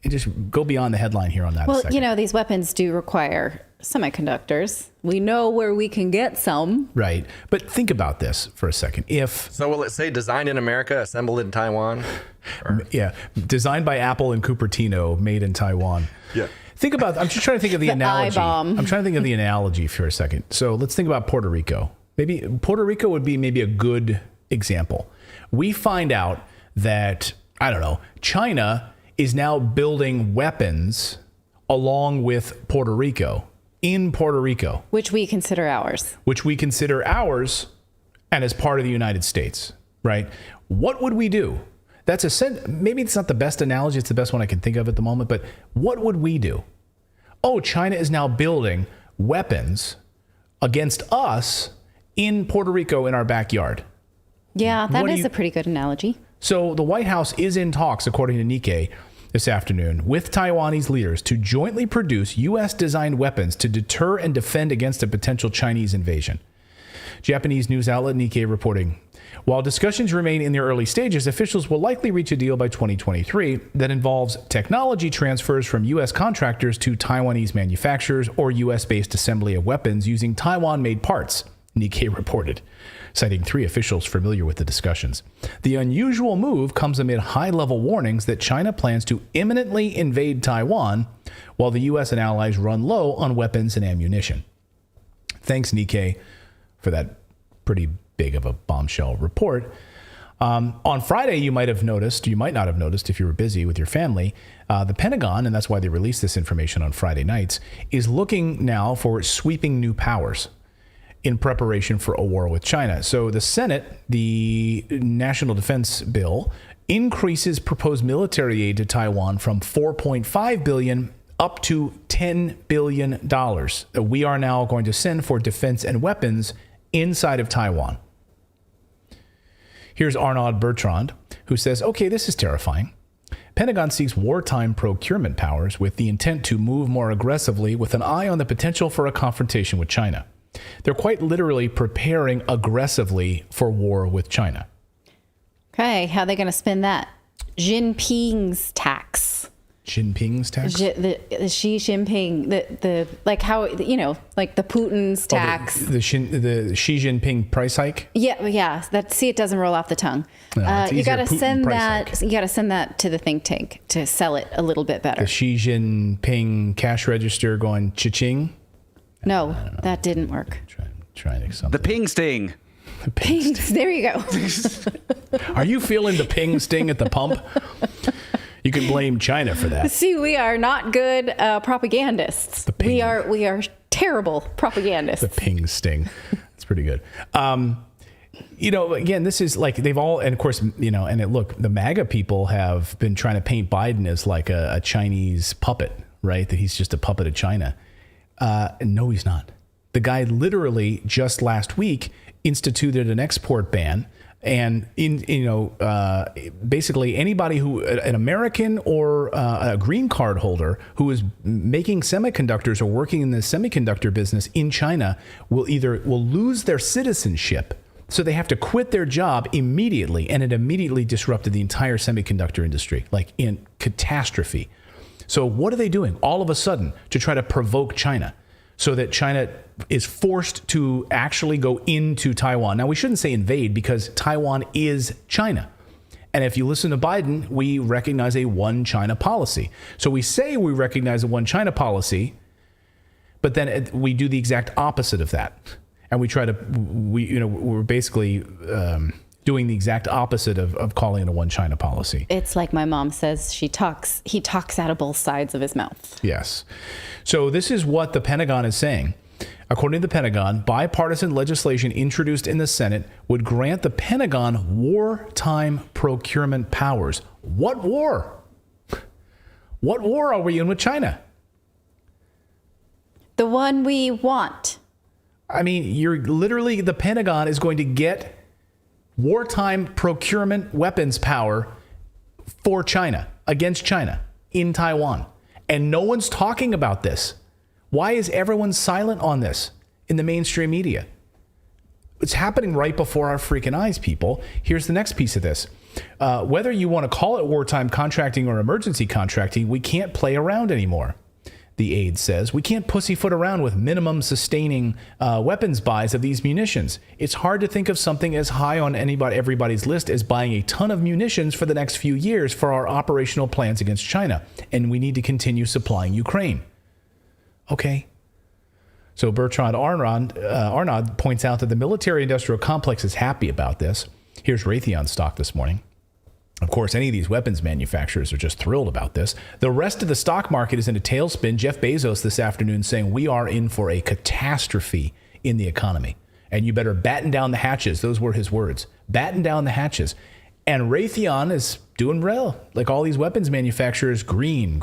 just go beyond the headline here on that. Well, a second. these weapons do require semiconductors. We know where we can get some. Right. But think about this for a second. So will it say designed in America, assembled in Taiwan? Yeah, designed by Apple in Cupertino, made in Taiwan. Yeah. Think about, I'm just trying to think of the analogy. I-bomb. I'm trying to think of the analogy for a second. So let's think about Puerto Rico. Maybe Puerto Rico would be maybe a good example. We find out that, I don't know, China is now building weapons along with Puerto Rico, in Puerto Rico. Which we consider ours. Which we consider ours and as part of the United States, right? What would we do? Maybe it's not the best analogy. It's the best one I can think of at the moment. But what would we do? Oh, China is now building weapons against us in Puerto Rico in our backyard. Yeah, that is a pretty good analogy. So the White House is in talks, according to Nikkei this afternoon, with Taiwanese leaders to jointly produce U.S.-designed weapons to deter and defend against a potential Chinese invasion. Japanese news outlet Nikkei reporting, while discussions remain in their early stages, officials will likely reach a deal by 2023 that involves technology transfers from U.S. contractors to Taiwanese manufacturers or U.S.-based assembly of weapons using Taiwan-made parts, Nikkei reported, citing 3 officials familiar with the discussions. The unusual move comes amid high-level warnings that China plans to imminently invade Taiwan while the U.S. and allies run low on weapons and ammunition. Thanks, Nikkei, for that pretty big of a bombshell report. On Friday, you might not have noticed if you were busy with your family, the Pentagon, and that's why they released this information on Friday nights, is looking now for sweeping new powers in preparation for a war with China. So the Senate, the National Defense Bill, increases proposed military aid to Taiwan from $4.5 billion up to $10 billion. We are now going to send for defense and weapons inside of Taiwan. Here's Arnaud Bertrand, who says, okay, this is terrifying. Pentagon seeks wartime procurement powers with the intent to move more aggressively with an eye on the potential for a confrontation with China. They're quite literally preparing aggressively for war with China. Okay, how are they going to spend that? Jinping's tax. Jinping's tax? The Xi Jinping, the like how, like the Putin's tax. The Xi Jinping price hike? Yeah. It doesn't roll off the tongue. No, you got to Putin send price that. hike. You got to send that to the think tank to sell it a little bit better. The Xi Jinping cash register going cha-ching? No, that didn't work. Trying something. The ping sting. The ping sting. There you go. Are you feeling the ping sting at the pump? You can blame China for that. See, we are not good propagandists. We are terrible propagandists. The ping sting. That's pretty good. Again, this is like they've all, and of course, look, the MAGA people have been trying to paint Biden as like a Chinese puppet, right? That he's just a puppet of China. No, he's not. The guy literally just last week instituted an export ban. And basically anybody an American or a green card holder who is making semiconductors or working in the semiconductor business in China will lose their citizenship. So they have to quit their job immediately. And it immediately disrupted the entire semiconductor industry, like in catastrophe. So what are they doing all of a sudden to try to provoke China so that China is forced to actually go into Taiwan? Now, we shouldn't say invade because Taiwan is China. And if you listen to Biden, we recognize a one China policy. So we say we recognize a one China policy, but then we do the exact opposite of that. And we're basically doing the exact opposite of calling it a one China policy. It's like my mom says, he talks out of both sides of his mouth. Yes. So this is what the Pentagon is saying. According to the Pentagon, bipartisan legislation introduced in the Senate would grant the Pentagon wartime procurement powers. What war? What war are we in with China? The one we want. I mean, the Pentagon is going to get wartime procurement weapons power for China, against China, in Taiwan. And no one's talking about this. Why is everyone silent on this in the mainstream media? It's happening right before our freaking eyes, people. Here's the next piece of this. Whether you want to call it wartime contracting or emergency contracting, we can't play around anymore. The aide says, we can't pussyfoot around with minimum sustaining weapons buys of these munitions. It's hard to think of something as high on everybody's list as buying a ton of munitions for the next few years for our operational plans against China. And we need to continue supplying Ukraine. Okay. So Bertrand Arnaud points out that the military-industrial complex is happy about this. Here's Raytheon stock this morning. Of course, any of these weapons manufacturers are just thrilled about this. The rest of the stock market is in a tailspin. Jeff Bezos this afternoon saying we are in for a catastrophe in the economy. And you better batten down the hatches. Those were his words. Batten down the hatches. And Raytheon is doing well. Like all these weapons manufacturers, green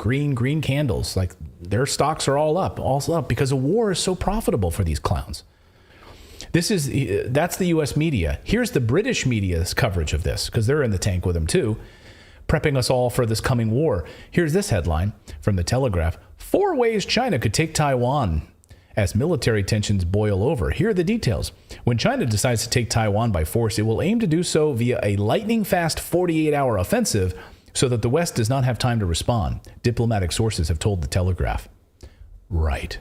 candles. Like their stocks are all up because a war is so profitable for these clowns. That's the U.S. media. Here's the British media's coverage of this, because they're in the tank with them too, prepping us all for this coming war. Here's this headline from The Telegraph. 4 ways China could take Taiwan as military tensions boil over. Here are the details. When China decides to take Taiwan by force, it will aim to do so via a lightning-fast 48-hour offensive so that the West does not have time to respond, diplomatic sources have told The Telegraph. Right.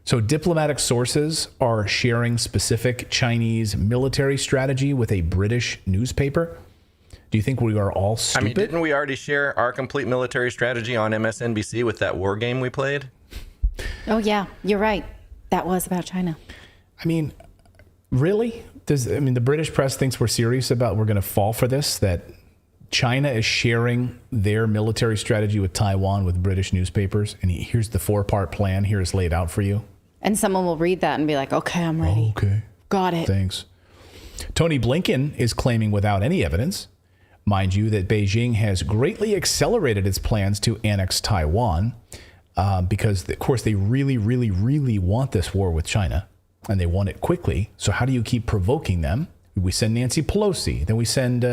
So diplomatic sources are sharing specific Chinese military strategy with a British newspaper. Do you think we are all stupid? I mean, didn't we already share our complete military strategy on MSNBC with that war game we played? Oh, yeah, you're right. That was about China. I mean, really? The British press thinks we're serious about we're going to fall for this, that China is sharing their military strategy with Taiwan with British newspapers. And here's the 4-part plan. Here is laid out for you. And someone will read that and be like, okay, I'm ready. Okay. Got it. Thanks. Tony Blinken is claiming without any evidence, mind you, that Beijing has greatly accelerated its plans to annex Taiwan because, of course, they really, really, really want this war with China and they want it quickly. So how do you keep provoking them? We send Nancy Pelosi. Then we send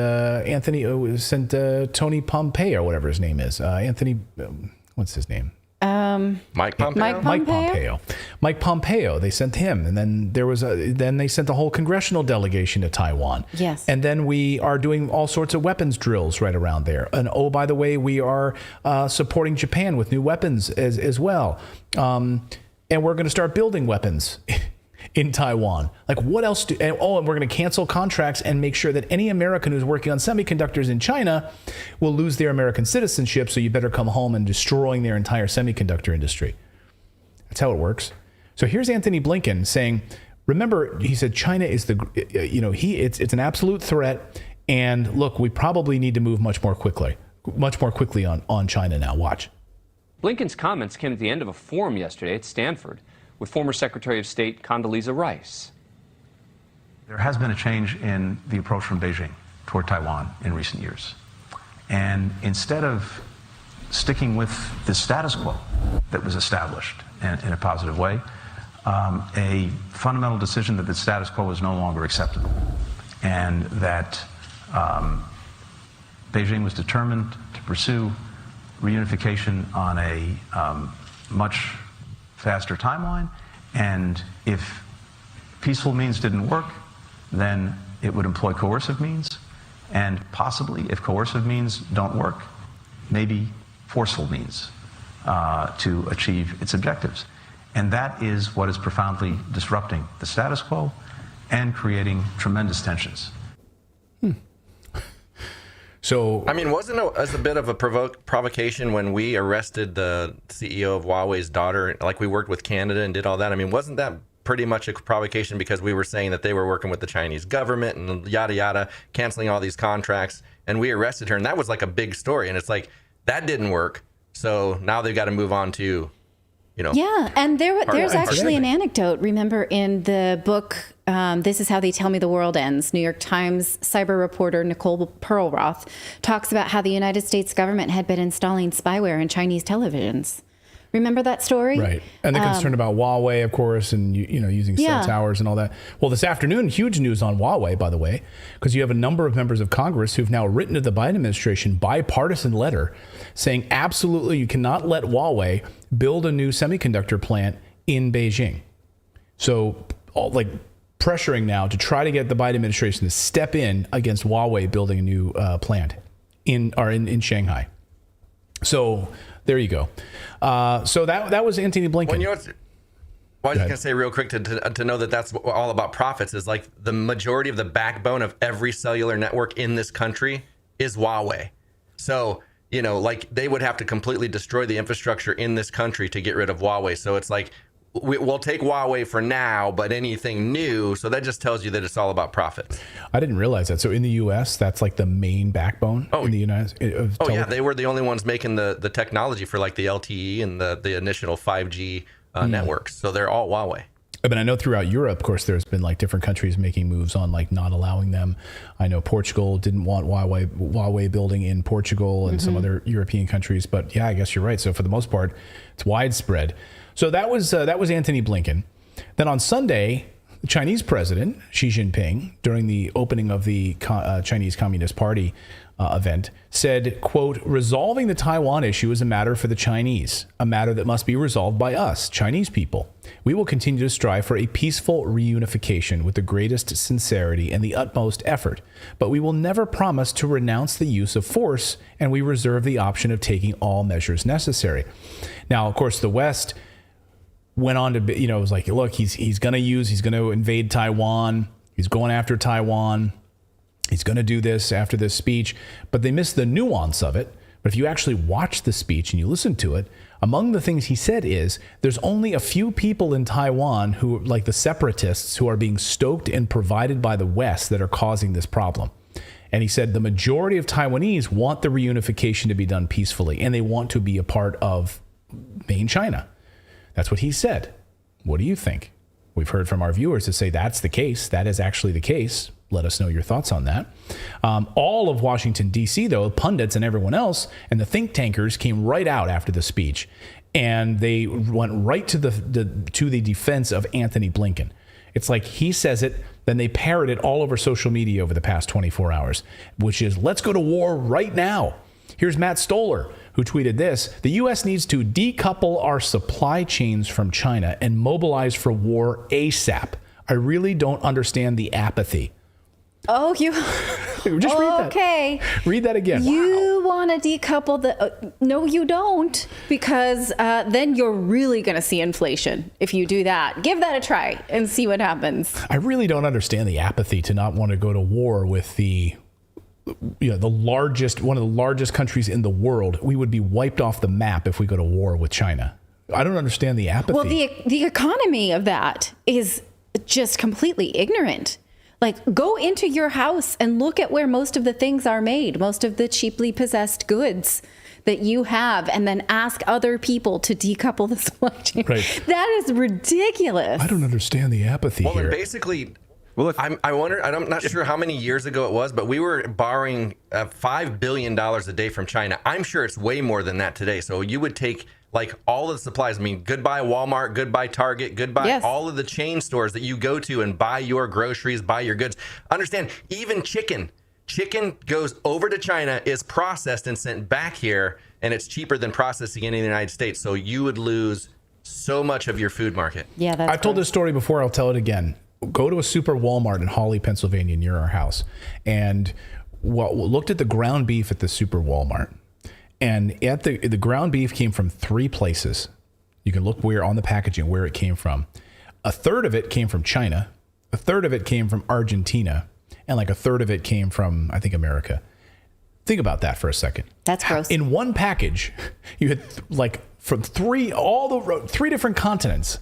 Tony Pompeo, or whatever his name is. What's his name? Mike Pompeo. Mike Pompeo. They sent him, and then then they sent the whole congressional delegation to Taiwan. Yes. And then we are doing all sorts of weapons drills right around there. And oh, by the way, we are supporting Japan with new weapons as well. And we're going to start building weapons in Taiwan. Like what else and we're going to cancel contracts and make sure that any American who's working on semiconductors in China will lose their American citizenship. So you better come home and destroying their entire semiconductor industry. That's how it works. So here's Anthony Blinken saying, remember, he said, China is it's an absolute threat. And look, we probably need to move much more quickly on China now. Watch. Blinken's comments came at the end of a forum yesterday at Stanford with former Secretary of State Condoleezza Rice. There has been a change in the approach from Beijing toward Taiwan in recent years. And instead of sticking with the status quo that was established in a positive way, a fundamental decision that the status quo was no longer acceptable and that Beijing was determined to pursue reunification on a much faster timeline, and if peaceful means didn't work, then it would employ coercive means, and possibly, if coercive means don't work, maybe forceful means to achieve its objectives. And that is what is profoundly disrupting the status quo and creating tremendous tensions. So, I mean, wasn't it as a bit of a provocation when we arrested the CEO of Huawei's daughter? Like we worked with Canada and did all that. I mean, wasn't that pretty much a provocation because we were saying that they were working with the Chinese government and yada, yada, canceling all these contracts. And we arrested her. And that was like a big story. And it's like, that didn't work. So now they've got to move on to, Yeah. And there's actually an anecdote. Remember in the book, This Is How They Tell Me the World Ends, New York Times cyber reporter Nicole Perlroth talks about how the United States government had been installing spyware in Chinese televisions. Remember that story? Right. And the concern about Huawei, of course, and using cell towers and all that. Well, this afternoon, huge news on Huawei, by the way, because you have a number of members of Congress who've now written to the Biden administration bipartisan letter saying absolutely you cannot let Huawei build a new semiconductor plant in Beijing. So pressuring now to try to get the Biden administration to step in against Huawei building a new plant in Shanghai. So there you go. So that was Antony Blinken. Well, you know what's, well, I was just going to say real quick to know that that's all about profits is like the majority of the backbone of every cellular network in this country is Huawei. So, you know, like they would have to completely destroy the infrastructure in this country to get rid of Huawei. So it's like, we'll take Huawei for now, but anything new. So that just tells you that it's all about profits. I didn't realize that. So in the U.S., that's like the main backbone in the United States. Oh, yeah. They were the only ones making the technology for like the LTE and the initial 5G networks. So they're all Huawei. But I know throughout Europe, of course, there's been like different countries making moves on like not allowing them. I know Portugal didn't want Huawei building in Portugal and some other European countries. But yeah, I guess you're right. So for the most part, it's widespread. So that was Antony Blinken. Then on Sunday, the Chinese president, Xi Jinping, during the opening of the Chinese Communist Party event, said, quote, resolving the Taiwan issue is a matter for the Chinese, a matter that must be resolved by us, Chinese people. We will continue to strive for a peaceful reunification with the greatest sincerity and the utmost effort, but we will never promise to renounce the use of force, and we reserve the option of taking all measures necessary. Now, of course, the West went on to, you know, it was like, look, he's going to invade Taiwan. He's going after Taiwan. He's going to do this after this speech, but they missed the nuance of it. But if you actually watch the speech and you listen to it, among the things he said is there's only a few people in Taiwan who, like the separatists, who are being stoked and provided by the West that are causing this problem. And he said the majority of Taiwanese want the reunification to be done peacefully, and they want to be a part of main China. That's what he said. What do you think? We've heard from our viewers that say that's the case. That is actually the case. Let us know your thoughts on that. All of Washington, D.C., though, pundits and everyone else, and the think tankers came right out after the speech, and they went right to the defense of Antony Blinken. It's like he says it, then they parrot it all over social media over the past 24 hours, which is, let's go to war right now. Here's Matt Stoller, who tweeted this: the U.S. needs to decouple our supply chains from China and mobilize for war ASAP. I really don't understand the apathy. Oh, you just read that. Okay. Read that again. You want to decouple the no, you don't, because then you're really going to see inflation if you do that. Give that a try and see what happens. I really don't understand the apathy to not want to go to war with one of the largest countries in the world. We would be wiped off the map if we go to war with China. I don't understand the apathy. Well, the economy of that is just completely ignorant. Like, go into your house and look at where most of the things are made, most of the cheaply possessed goods that you have, and then ask other people to decouple the supply chain. Right. That is ridiculous. I don't understand the apathy here. And basically, I wonder, I'm not sure how many years ago it was, but we were borrowing $5 billion a day from China. I'm sure it's way more than that today. So you would take like all of the supplies. I mean, goodbye Walmart, goodbye Target, goodbye all of the chain stores that you go to and buy your groceries, buy your goods. Understand, even chicken goes over to China, is processed and sent back here, and it's cheaper than processing in the United States. So you would lose so much of your food market. Yeah, I've told this story before. I'll tell it again. Go to a super Walmart in Hawley, Pennsylvania, near our house, and looked at the ground beef at the super Walmart. And at the ground beef came from 3 places. You can look where on the packaging where it came from. A third of it came from China. A third of it came from Argentina. And like a third of it came from, I think, America. Think about that for a second. That's gross. In one package, you had like from 3 different continents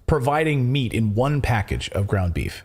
providing meat in one package of ground beef.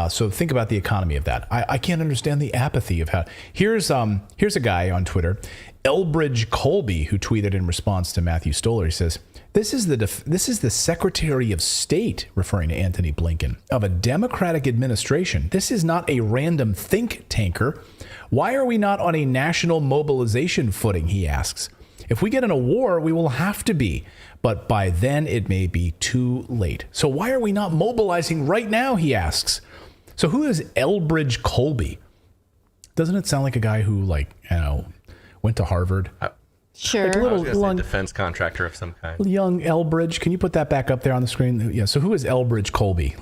So think about the economy of that. I can't understand the apathy of how. Here's a guy on Twitter, Elbridge Colby, who tweeted in response to Matthew Stoller. He says, "This is the Secretary of State," referring to Antony Blinken, "of a Democratic administration. This is not a random think tanker. Why are we not on a national mobilization footing?" he asks. "If we get in a war, we will have to be. But by then, it may be too late. So why are we not mobilizing right now?" he asks. So who is Elbridge Colby? Doesn't it sound like a guy who, went to Harvard? Sure. Like a little defense contractor of some kind. Young Elbridge. Can you put that back up there on the screen? Yeah. So who is Elbridge Colby?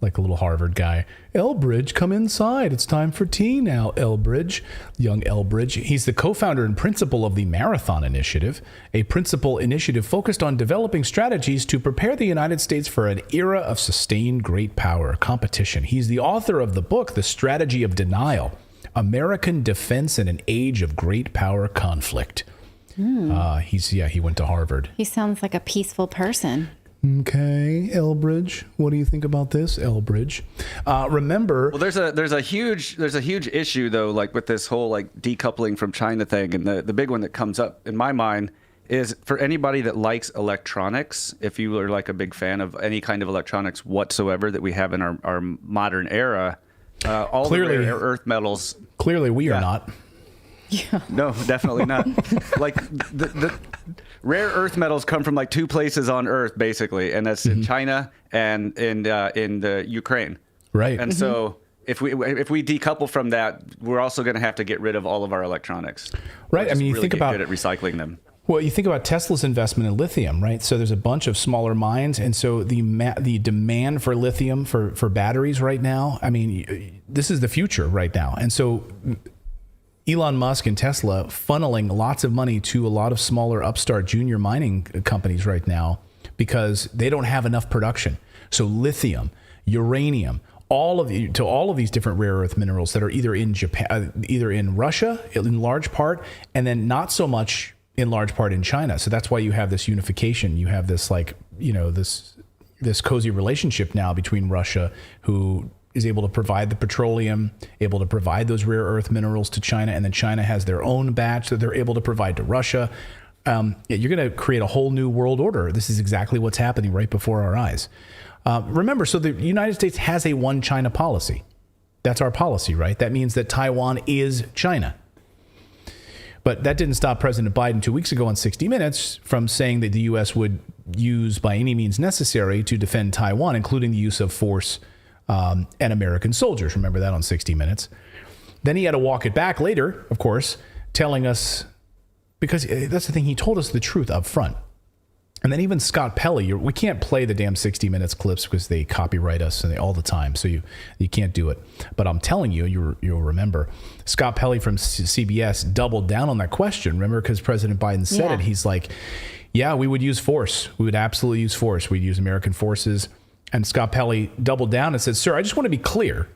like a little Harvard guy. Elbridge, come inside. It's time for tea now, Elbridge. Young Elbridge. He's the co-founder and principal of the Marathon Initiative, a principal initiative focused on developing strategies to prepare the United States for an era of sustained great power competition. He's the author of the book, The Strategy of Denial, American Defense in an Age of Great Power Conflict. He went to Harvard. He sounds like a peaceful person. Okay, Elbridge, what do you think about this, Elbridge? Remember, well, there's a huge issue though, like with this whole like decoupling from China thing, and the big one that comes up in my mind is for anybody that likes electronics. If you are like a big fan of any kind of electronics whatsoever that we have in our modern era, all clearly, the rare earth metals. Clearly, we are not. Yeah. No, definitely not. Like the rare earth metals come from like two places on Earth, basically, and that's in China and in the Ukraine. Right. And so if we decouple from that, we're also going to have to get rid of all of our electronics. Right. I mean, you really think about good at recycling them. Well, you think about Tesla's investment in lithium, right? So there's a bunch of smaller mines, and so the demand for lithium for batteries right now. I mean, this is the future right now, and so Elon Musk and Tesla funneling lots of money to a lot of smaller upstart junior mining companies right now because they don't have enough production. So lithium, uranium, all of these different rare earth minerals that are either in Japan, either in Russia in large part, and then not so much in large part in China. So that's why you have this unification. You have this this cozy relationship now between Russia, who is able to provide the petroleum, able to provide those rare earth minerals to China, and then China has their own batch that they're able to provide to Russia. You're going to create a whole new world order. This is exactly what's happening right before our eyes. Remember, so the United States has a one China policy. That's our policy, right? That means that Taiwan is China. But that didn't stop President Biden 2 weeks ago on 60 Minutes from saying that the U.S. would use by any means necessary to defend Taiwan, including the use of force and American soldiers. Remember that on 60 Minutes. Then he had to walk it back later, of course, telling us, because that's the thing, he told us the truth up front. And then even Scott Pelley, we can't play the damn 60 Minutes clips because they copyright us all the time, so you can't do it. But I'm telling you, you'll remember, Scott Pelley from CBS doubled down on that question. Remember, because President Biden said it, he's like, yeah, we would use force. We would absolutely use force. We'd use American forces. And Scott Pelley doubled down and said, sir, I just want to be clear.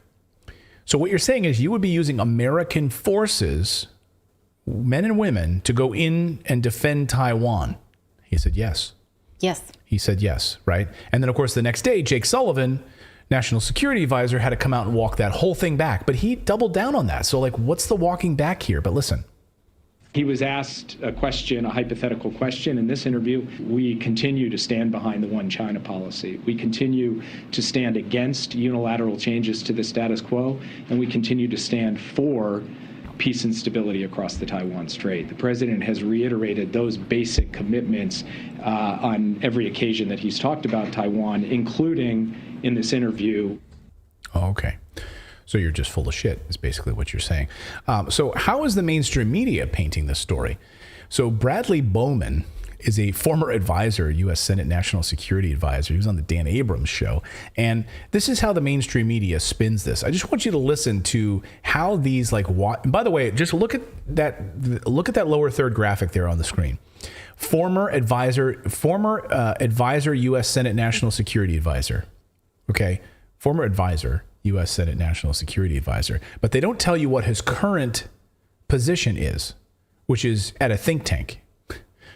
So what you're saying is you would be using American forces, men and women, to go in and defend Taiwan. He said, yes. Yes. He said yes, right? And then, of course, the next day, Jake Sullivan, National Security Advisor, had to come out and walk that whole thing back. But he doubled down on that. So, like, what's the walking back here? But listen. He was asked a question, a hypothetical question in this interview. We continue to stand behind the one China policy. We continue to stand against unilateral changes to the status quo, and we continue to stand for peace and stability across the Taiwan Strait. The president has reiterated those basic commitments on every occasion that he's talked about Taiwan, including in this interview. Okay. So you're just full of shit, is basically what you're saying. So how is the mainstream media painting this story? So Bradley Bowman is a former advisor, U.S. Senate National Security Advisor. He was on the Dan Abrams show. And this is how the mainstream media spins this. I just want you to listen to how these, by the way, just look at that lower third graphic there on the screen. Former advisor, U.S. Senate National Security Advisor. Okay. Former advisor, U.S. Senate National Security Advisor. But they don't tell you what his current position is, which is at a think tank.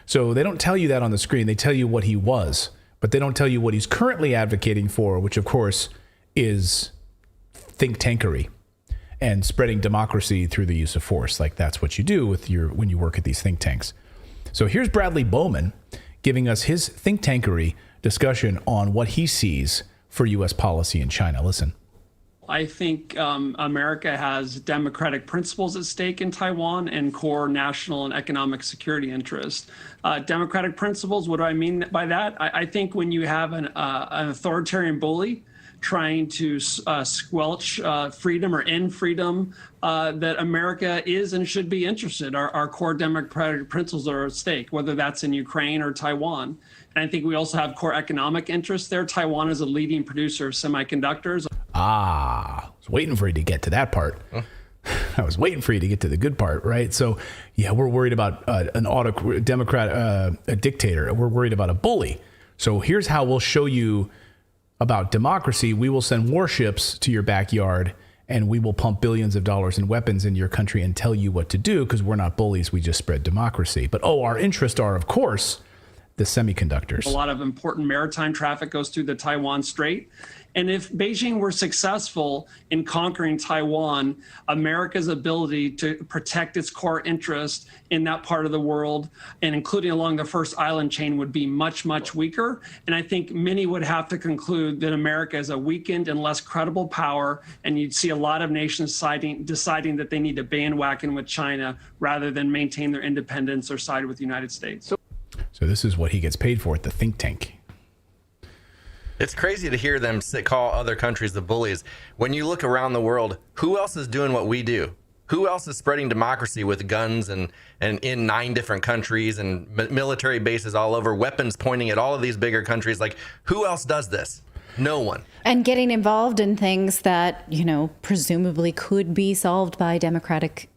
So they don't tell you that on the screen. They tell you what he was, but they don't tell you what he's currently advocating for, which of course is think tankery and spreading democracy through the use of force. Like that's what you do when you work at these think tanks. So here's Bradley Bowman giving us his think tankery discussion on what he sees for U.S. policy in China. Listen. I think America has democratic principles at stake in Taiwan and core national and economic security interests. Democratic principles, what do I mean by that? I think when you have an authoritarian bully trying to squelch freedom or end freedom, that America is and should be interested. Our core democratic principles are at stake, whether that's in Ukraine or Taiwan. And I think we also have core economic interests there. Taiwan is a leading producer of semiconductors. I was waiting for you to get to that part. I was waiting for you to get to the good part, right? So, yeah, we're worried about an a dictator. We're worried about a bully. So here's how we'll show you about democracy. We will send warships to your backyard, and we will pump billions of dollars in weapons in your country and tell you what to do, because we're not bullies. We just spread democracy. But, our interests are, of course, the semiconductors. A lot of important maritime traffic goes through the Taiwan Strait. And if Beijing were successful in conquering Taiwan, America's ability to protect its core interest in that part of the world, and including along the first island chain, would be much, much weaker. And I think many would have to conclude that America is a weakened and less credible power. And you'd see a lot of nations deciding that they need to bandwagon with China rather than maintain their independence or side with the United States. So this is what he gets paid for at the think tank. It's crazy to hear them call other countries the bullies. When you look around the world, who else is doing what we do? Who else is spreading democracy with guns and in 9 different countries and military bases all over, weapons pointing at all of these bigger countries? Like, who else does this? No one. And getting involved in things that, presumably could be solved by democratic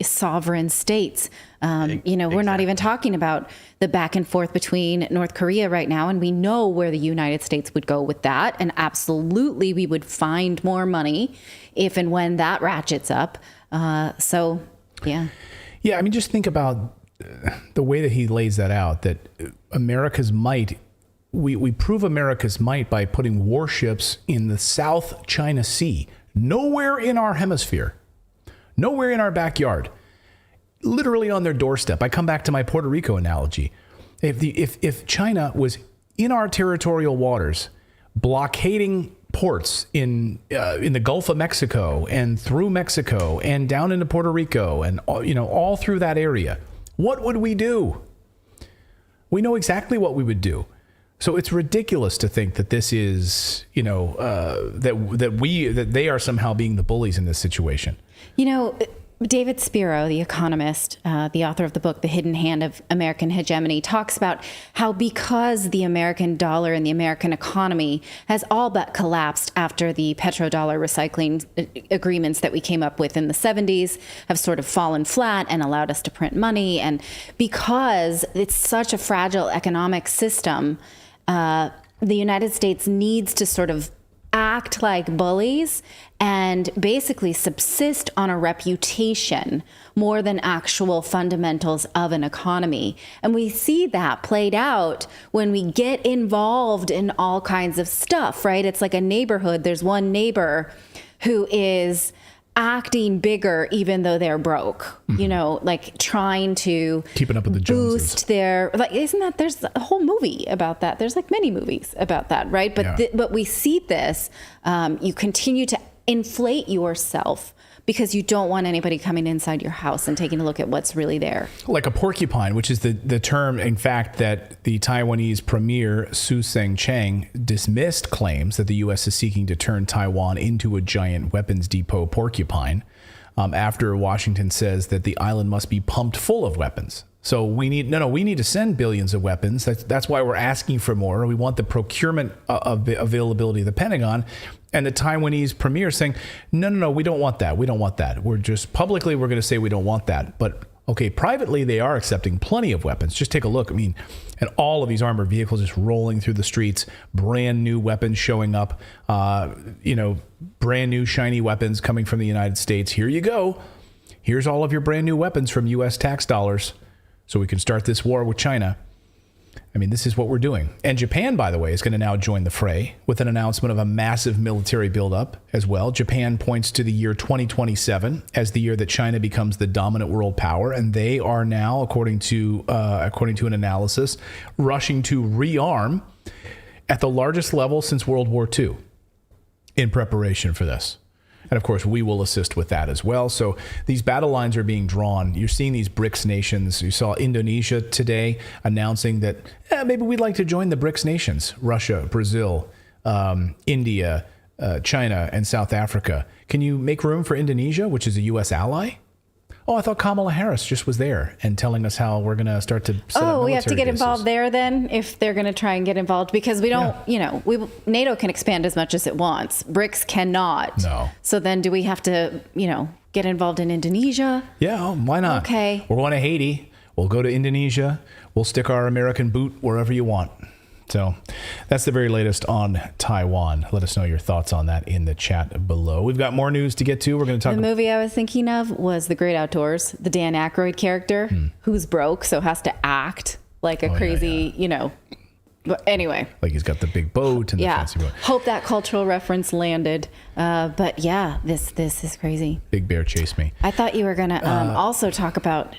sovereign states. We're not even talking about the back and forth between North Korea right now. And we know where the United States would go with that. And absolutely, we would find more money if and when that ratchets up. Yeah. Yeah, I mean, just think about the way that he lays that out, that America's might, we prove America's might by putting warships in the South China Sea, nowhere in our hemisphere, nowhere in our backyard, literally on their doorstep. I come back to my Puerto Rico analogy. If China was in our territorial waters, blockading ports in the Gulf of Mexico and through Mexico and down into Puerto Rico and all through that area, what would we do? We know exactly what we would do. So it's ridiculous to think that this is, that they are somehow being the bullies in this situation. David Spiro, the economist, the author of the book, The Hidden Hand of American Hegemony, talks about how because the American dollar and the American economy has all but collapsed after the petrodollar recycling agreements that we came up with in the 70s have sort of fallen flat and allowed us to print money. And because it's such a fragile economic system, the United States needs to sort of act like bullies and basically subsist on a reputation more than actual fundamentals of an economy. And we see that played out when we get involved in all kinds of stuff, right? It's like a neighborhood. There's one neighbor who is acting bigger even though they're broke, like trying to keeping up with the Joneses. Boost their, there's a whole movie about that. There's like many movies about that, right? But but we see this, you continue to inflate yourself because you don't want anybody coming inside your house and taking a look at what's really there. Like a porcupine, which is the term, in fact, that the Taiwanese premier, Su Tseng-chang, dismissed claims that the U.S. is seeking to turn Taiwan into a giant weapons depot porcupine after Washington says that the island must be pumped full of weapons. So we need to send billions of weapons. That's why we're asking for more. We want the procurement availability of the Pentagon. And the Taiwanese premier saying, no, we don't want that. We don't want that. We're just publicly, we're going to say we don't want that. But okay, privately, they are accepting plenty of weapons. Just take a look. I mean, and all of these armored vehicles just rolling through the streets, brand new weapons showing up, brand new shiny weapons coming from the United States. Here you go. Here's all of your brand new weapons from U.S. tax dollars so we can start this war with China. I mean, this is what we're doing. And Japan, by the way, is going to now join the fray with an announcement of a massive military buildup as well. Japan points to the year 2027 as the year that China becomes the dominant world power. And they are now, according to an analysis, rushing to rearm at the largest level since World War II in preparation for this. And of course, we will assist with that as well. So these battle lines are being drawn. You're seeing these BRICS nations. You saw Indonesia today announcing that maybe we'd like to join the BRICS nations. Russia, Brazil, India, China, and South Africa. Can you make room for Indonesia, which is a U.S. ally? Oh, I thought Kamala Harris just was there and telling us how we're going to start to set up we have to get bases. involved there then if they're going to try and get involved, because we don't, NATO can expand as much as it wants. BRICS cannot. No. So then do we have to, get involved in Indonesia? Yeah, why not? Okay. We're going to Haiti. We'll go to Indonesia. We'll stick our American boot wherever you want. So that's the very latest on Taiwan. Let us know your thoughts on that in the chat below. We've got more news to get to. We're going to talk. The movie I was thinking of was The Great Outdoors. The Dan Aykroyd character who's broke, so has to act like a crazy, But anyway. Like he's got the big boat and the fancy boat. Hope that cultural reference landed. But yeah, this is crazy. Big Bear Chase Me. I thought you were going to also talk about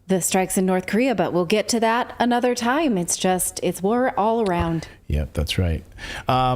the strikes in North Korea, but we'll get to that another time. It's war all around. Yep, that's right.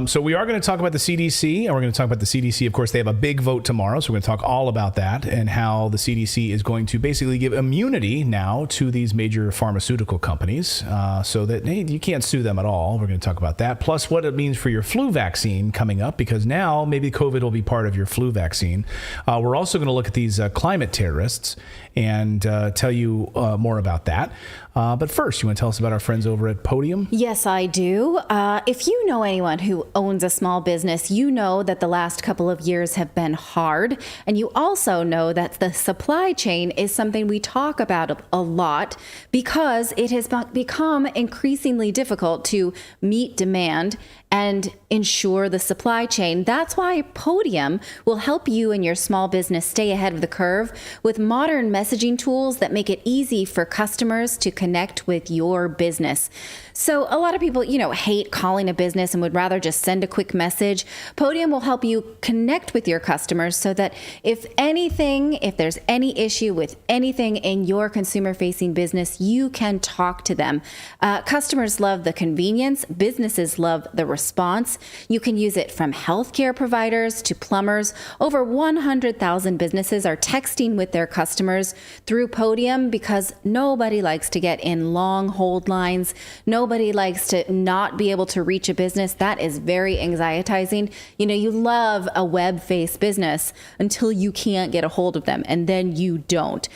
So we are going to talk about the CDC, and we're going to talk about the CDC. Of course, they have a big vote tomorrow, so we're going to talk all about that and how the CDC is going to basically give immunity now to these major pharmaceutical companies so that, hey, you can't sue them at all. We're going to talk about that, plus what it means for your flu vaccine coming up, because now maybe COVID will be part of your flu vaccine. We're also going to look at these climate terrorists and tell you more about that. But first, you want to tell us about our friends over at Podium? Yes, I do. If you know anyone who owns a small business, you know that the last couple of years have been hard. And you also know that the supply chain is something we talk about a lot because it has become increasingly difficult to meet demand and ensure the supply chain. That's why Podium will help you and your small business stay ahead of the curve with modern messaging tools that make it easy for customers to connect with your business. So a lot of people, hate calling a business and would rather just send a quick message. Podium will help you connect with your customers so that if there's any issue with anything in your consumer-facing business, you can talk to them. Customers love the convenience. Businesses love the response. You can use it from healthcare providers to plumbers. Over 100,000 businesses are texting with their customers through Podium because nobody likes to get in long hold lines. Nobody likes to not be able to reach a business. That is very anxietizing. You love a web-based business until you can't get a hold of them, and then you don't.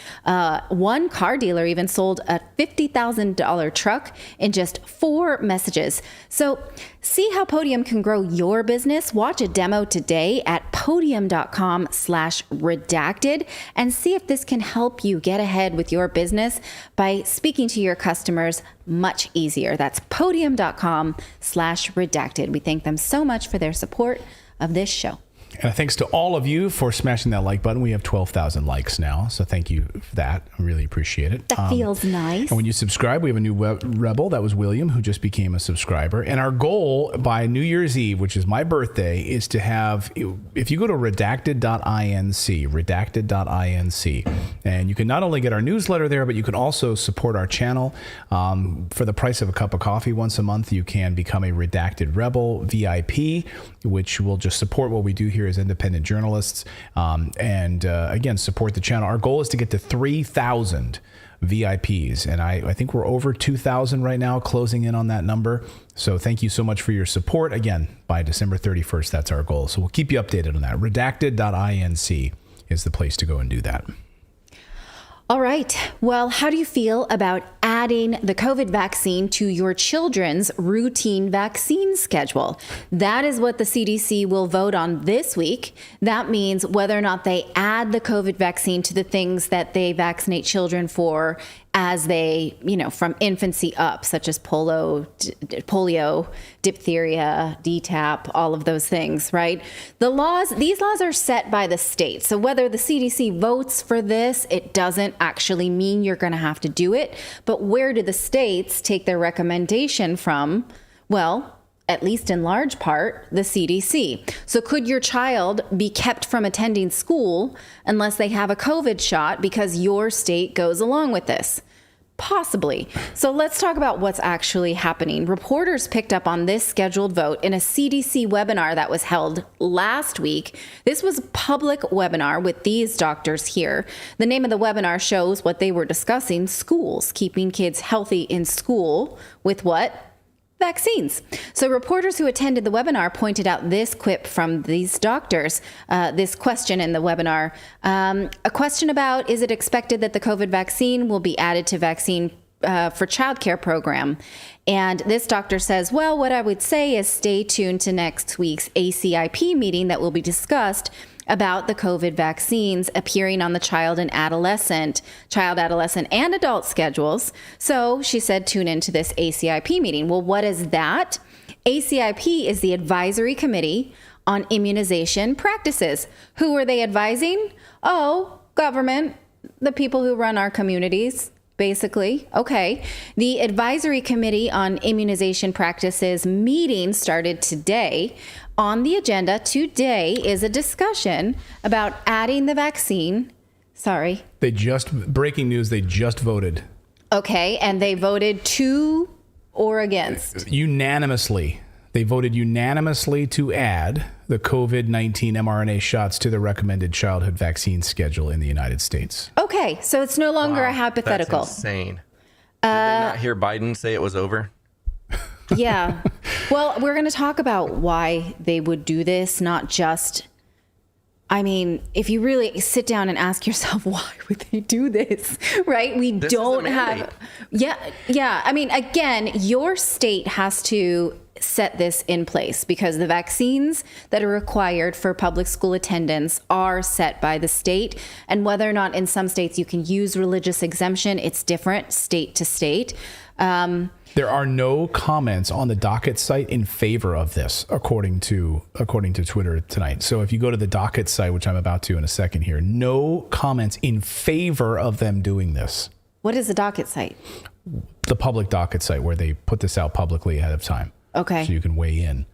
One car dealer even sold a $50,000 truck in just 4 messages. So see how Podium can grow your business. Watch a demo today at podium.com/redacted and see if this can help you get ahead with your business by speaking to your customers much easier. That's podium.com/redacted. We thank them so much for their support of this show. And thanks to all of you for smashing that like button. We have 12,000 likes now, so thank you for that. I really appreciate it. That feels nice. And when you subscribe, we have a new rebel. That was William, who just became a subscriber. And our goal by New Year's Eve, which is my birthday, is to have, if you go to redacted.inc, and you can not only get our newsletter there, but you can also support our channel. For the price of a cup of coffee once a month, you can become a Redacted Rebel VIP, which will just support what we do here as independent journalists, and again, support the channel. Our goal is to get to 3,000 VIPs, and I think we're over 2,000 right now, closing in on that number. So thank you so much for your support. Again, by December 31st, that's our goal. So we'll keep you updated on that. Redacted.inc is the place to go and do that. All right. Well, how do you feel about adding the COVID vaccine to your children's routine vaccine schedule? That is what the CDC will vote on this week. That means whether or not they add the COVID vaccine to the things that they vaccinate children for as they, from infancy up, such as polio, diphtheria, DTaP, all of those things, right? These laws are set by the state. So whether the CDC votes for this, it doesn't actually mean you're going to have to do it. But where do the states take their recommendation from? Well, at least in large part, the CDC. So could your child be kept from attending school unless they have a COVID shot because your state goes along with this? Possibly. So let's talk about what's actually happening. Reporters picked up on this scheduled vote in a CDC webinar that was held last week. This was a public webinar with these doctors here. The name of the webinar shows what they were discussing: schools, keeping kids healthy in school with what? vaccines. So reporters who attended the webinar pointed out this quip from these doctors, this question in the webinar, a question about, is it expected that the COVID vaccine will be added to vaccine for childcare program? And this doctor says, well, what I would say is stay tuned to next week's ACIP meeting that will be discussed about the COVID vaccines appearing on the child, adolescent, and adult schedules. So she said, tune into this ACIP meeting. Well, what is that? ACIP is the Advisory Committee on Immunization Practices. Who are they advising? Oh, government, the people who run our communities, basically. Okay. The Advisory Committee on Immunization Practices meeting started today. On the agenda today is a discussion about adding the vaccine. Sorry. Breaking news, they just voted. Okay, and they voted to or against? Unanimously. They voted unanimously to add the COVID-19 mRNA shots to the recommended childhood vaccine schedule in the United States. Okay, so it's no longer a hypothetical. That's insane. Did they not hear Biden say it was over? Yeah. Well, we're going to talk about why they would do this, not just, I mean, if you really sit down and ask yourself, why would they do this, right? This don't have, yeah. I mean, again, your state has to set this in place because the vaccines that are required for public school attendance are set by the state. And whether or not in some states you can use religious exemption, it's different state to state. There are no comments on the docket site in favor of this, according to Twitter tonight. So if you go to the docket site, which I'm about to in a second here, no comments in favor of them doing this. What is the docket site? The public docket site where they put this out publicly ahead of time. Okay. So you can weigh in.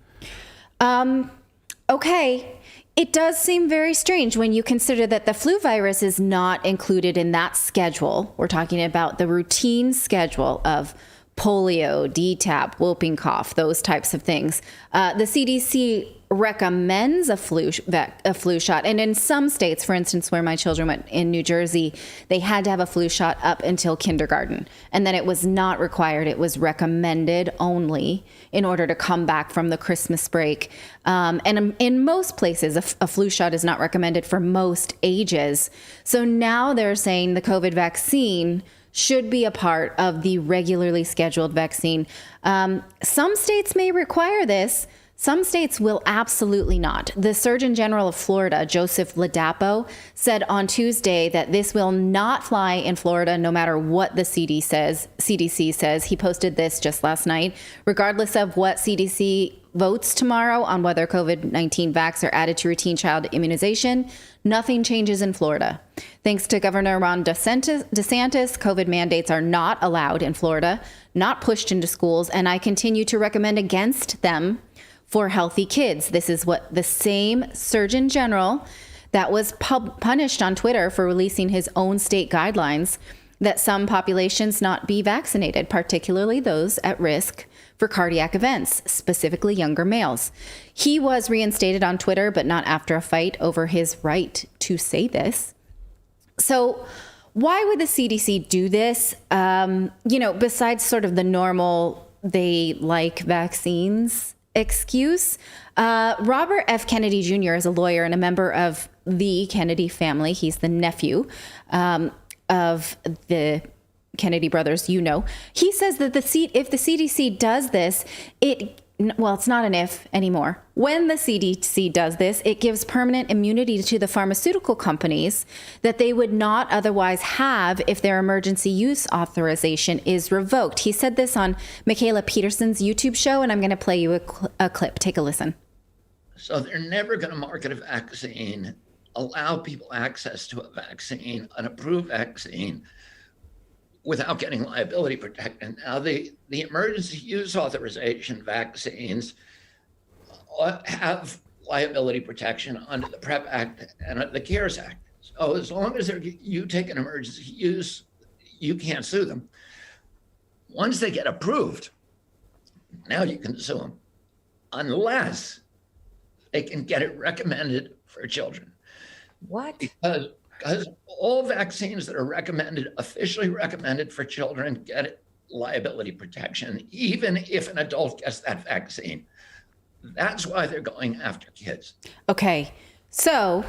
Okay. It does seem very strange when you consider that the flu virus is not included in that schedule. We're talking about the routine schedule of polio, DTaP, whooping cough, those types of things. The CDC recommends a flu shot. And in some states, for instance, where my children went in New Jersey, they had to have a flu shot up until kindergarten. And then it was not required. It was recommended only in order to come back from the Christmas break. And in most places, a flu shot is not recommended for most ages. So now they're saying the COVID vaccine should be a part of the regularly scheduled vaccine. Some states may require this. Some states will absolutely not. The Surgeon General of Florida, Joseph Ladapo, said on Tuesday that this will not fly in Florida no matter what the CDC says. He posted this just last night. Regardless of what CDC votes tomorrow on whether COVID-19 vax are added to routine child immunization, nothing changes in Florida. Thanks to Governor Ron DeSantis, COVID mandates are not allowed in Florida, not pushed into schools, and I continue to recommend against them for healthy kids. This is what the same Surgeon General that was punished on Twitter for releasing his own state guidelines that some populations not be vaccinated, particularly those at risk for cardiac events, specifically younger males. He was reinstated on Twitter, but not after a fight over his right to say this. So why would the CDC do this? Besides sort of the normal, they like vaccines excuse. Robert F. Kennedy Jr. is a lawyer and a member of the Kennedy family. He's the nephew of the Kennedy brothers, He says that if the CDC does this, it's not an if anymore. When the CDC does this, it gives permanent immunity to the pharmaceutical companies that they would not otherwise have if their emergency use authorization is revoked. He said this on Michaela Peterson's YouTube show, and I'm going to play you a clip. Take a listen. So they're never going to market a vaccine, allow people access to a vaccine, an approved vaccine, without getting liability protection. Now, the emergency use authorization vaccines have liability protection under the PrEP Act and the CARES Act. So as long as you take an emergency use, you can't sue them. Once they get approved, now you can sue them, unless they can get it recommended for children. What? Because all vaccines that are officially recommended for children, get it liability protection, even if an adult gets that vaccine. That's why they're going after kids. Okay, so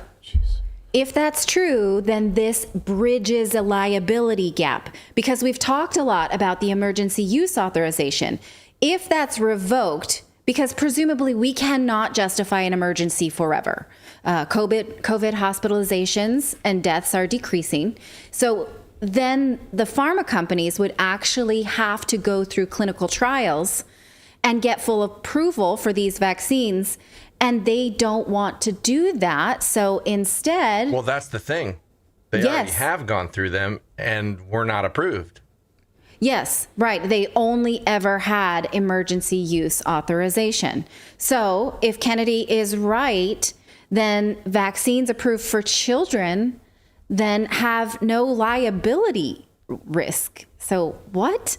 if that's true, then this bridges a liability gap, because we've talked a lot about the emergency use authorization. If that's revoked, because presumably we cannot justify an emergency forever. COVID hospitalizations and deaths are decreasing. So then the pharma companies would actually have to go through clinical trials and get full approval for these vaccines. And they don't want to do that. So instead... Well, that's the thing. They already have gone through them and were not approved. Yes, right. They only ever had emergency use authorization. So if Kennedy is right, then vaccines approved for children then have no liability risk. So what?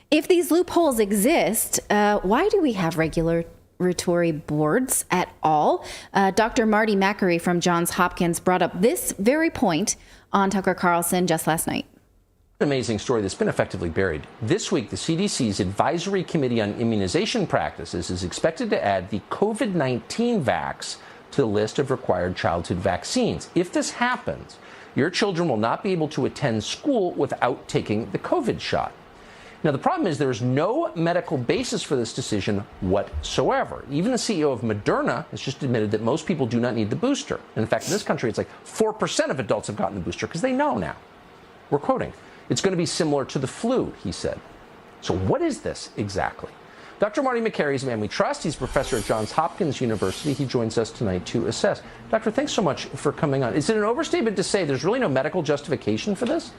If these loopholes exist, why do we have regulatory boards at all? Dr. Marty Makary from Johns Hopkins brought up this very point on Tucker Carlson just last night. An amazing story that's been effectively buried. This week, the CDC's Advisory Committee on Immunization Practices is expected to add the COVID-19 vax to the list of required childhood vaccines. If this happens, your children will not be able to attend school without taking the COVID shot. Now, the problem is there's no medical basis for this decision whatsoever. Even the CEO of Moderna has just admitted that most people do not need the booster. And in fact, in this country, it's like 4% of adults have gotten the booster because they know now. We're quoting. It's going to be similar to the flu, he said. So what is this exactly? Dr. Marty Makary is a man we trust. He's a professor at Johns Hopkins University. He joins us tonight to assess. Doctor, thanks so much for coming on. Is it an overstatement to say there's really no medical justification for this?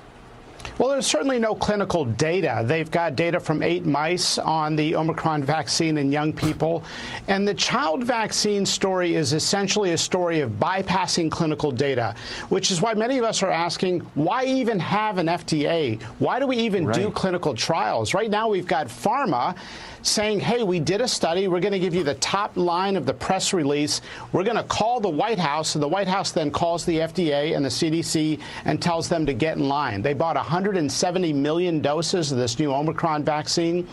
Well, there's certainly no clinical data. They've got data from 8 mice on the Omicron vaccine in young people. And the child vaccine story is essentially a story of bypassing clinical data, which is why many of us are asking, why even have an FDA? Why do we even do clinical trials? Right now, we've got pharma saying, hey, we did a study. We're going to give you the top line of the press release. We're going to call the White House, and the White House then calls the FDA and the CDC and tells them to get in line. They bought 170 million doses of this new Omicron vaccine.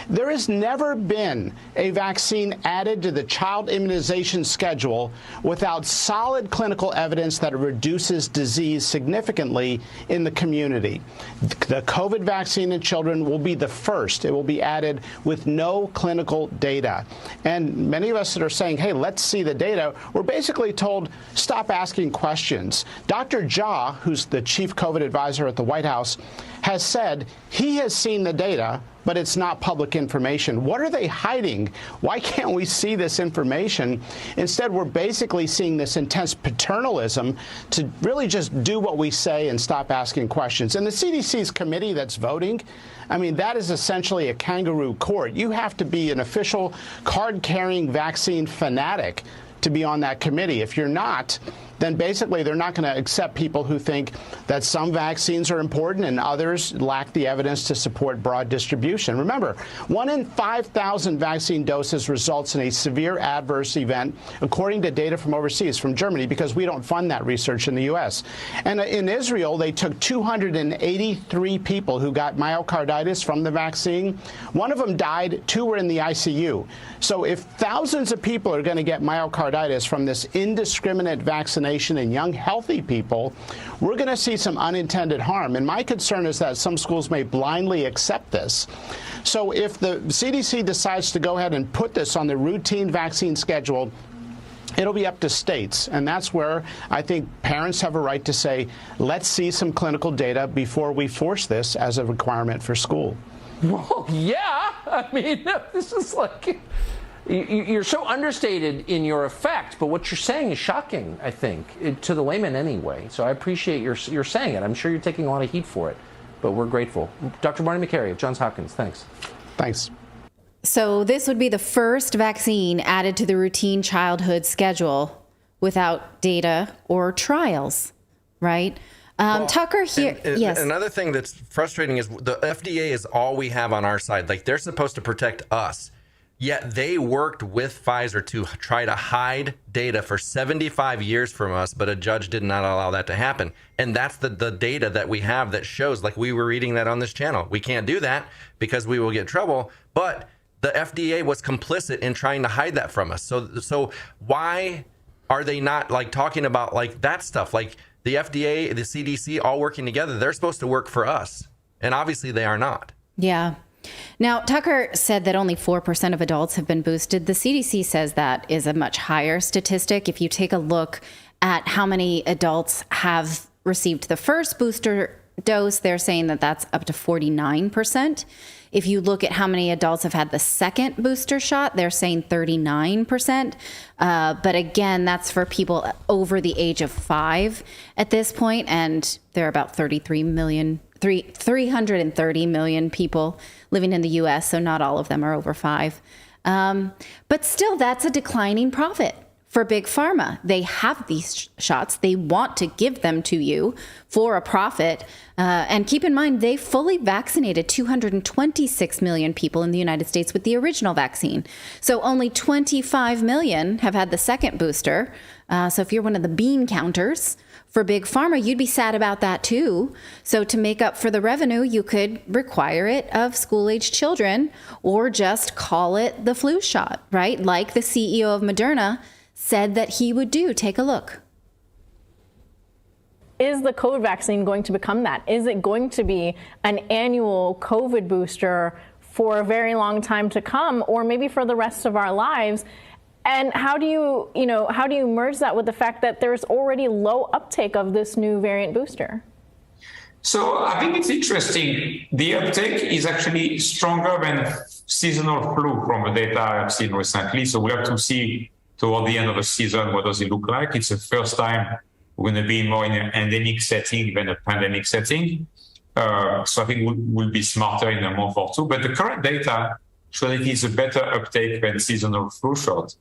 There has never been a vaccine added to the child immunization schedule without solid clinical evidence that it reduces disease significantly in the community. The COVID vaccine in children will be the first. It will be added with no clinical data. And many of us that are saying, hey, let's see the data, we're basically told, stop asking questions. Dr. Jha, who's the chief COVID advisor at the White House, has said he has seen the data, but it's not public information. What are they hiding? Why can't we see this information? Instead, we're basically seeing this intense paternalism to really just do what we say and stop asking questions. And the CDC's committee that's voting, I mean, that is essentially a kangaroo court. You have to be an official card-carrying vaccine fanatic to be on that committee. If you're not, then basically they're not going to accept people who think that some vaccines are important and others lack the evidence to support broad distribution. Remember, 1 in 5,000 vaccine doses results in a severe adverse event, according to data from overseas, from Germany, because we don't fund that research in the U.S. And in Israel, they took 283 people who got myocarditis from the vaccine. One of them died, 2 were in the ICU. So if thousands of people are going to get myocarditis from this indiscriminate vaccination in young, healthy people, we're going to see some unintended harm. And my concern is that some schools may blindly accept this. So if the CDC decides to go ahead and put this on the routine vaccine schedule, it'll be up to states. And that's where I think parents have a right to say, let's see some clinical data before we force this as a requirement for school. Well, yeah. I mean, this is like... You're so understated in your effect, but what you're saying is shocking, I think, to the layman anyway. So I appreciate you're saying it. I'm sure you're taking a lot of heat for it, but we're grateful. Dr. Marty Makary of Johns Hopkins, thanks. Thanks. So this would be the first vaccine added to the routine childhood schedule without data or trials, right? Tucker here, yes. Another thing that's frustrating is the FDA is all we have on our side. Like, they're supposed to protect us. Yet they worked with Pfizer to try to hide data for 75 years from us, but a judge did not allow that to happen. And that's the data that we have that shows, like we were reading that on this channel. We can't do that because we will get in trouble, but the FDA was complicit in trying to hide that from us. So why are they not like talking about like that stuff? Like the FDA, the CDC, all working together. They're supposed to work for us. And obviously they are not. Yeah. Now, Tucker said that only 4% of adults have been boosted. The CDC says that is a much higher statistic. If you take a look at how many adults have received the first booster dose, they're saying that that's up to 49%. If you look at how many adults have had the second booster shot, they're saying 39%. But again, that's for people over the age of 5 at this point, and there are about 330 million people living in the U.S., so not all of them are over 5. But still, that's a declining profit for Big Pharma. They have these shots. They want to give them to you for a profit. And keep in mind, they fully vaccinated 226 million people in the United States with the original vaccine. So only 25 million have had the second booster. So if you're one of the bean counters for Big Pharma, you'd be sad about that too. So to make up for the revenue, you could require it of school-aged children or just call it the flu shot, right? Like the CEO of Moderna said that he would do. Take a look. Is the COVID vaccine going to become that? Is it going to be an annual COVID booster for a very long time to come, or maybe for the rest of our lives? And how do you merge that with the fact that there's already low uptake of this new variant booster? So I think it's interesting. The uptake is actually stronger than seasonal flu from the data I've seen recently. So we'll have to see toward the end of the season what does it look like. It's the first time we're going to be more in an endemic setting than a pandemic setting. So I think we'll be smarter in a month or two. But the current data show that it's a better uptake than seasonal flu shot.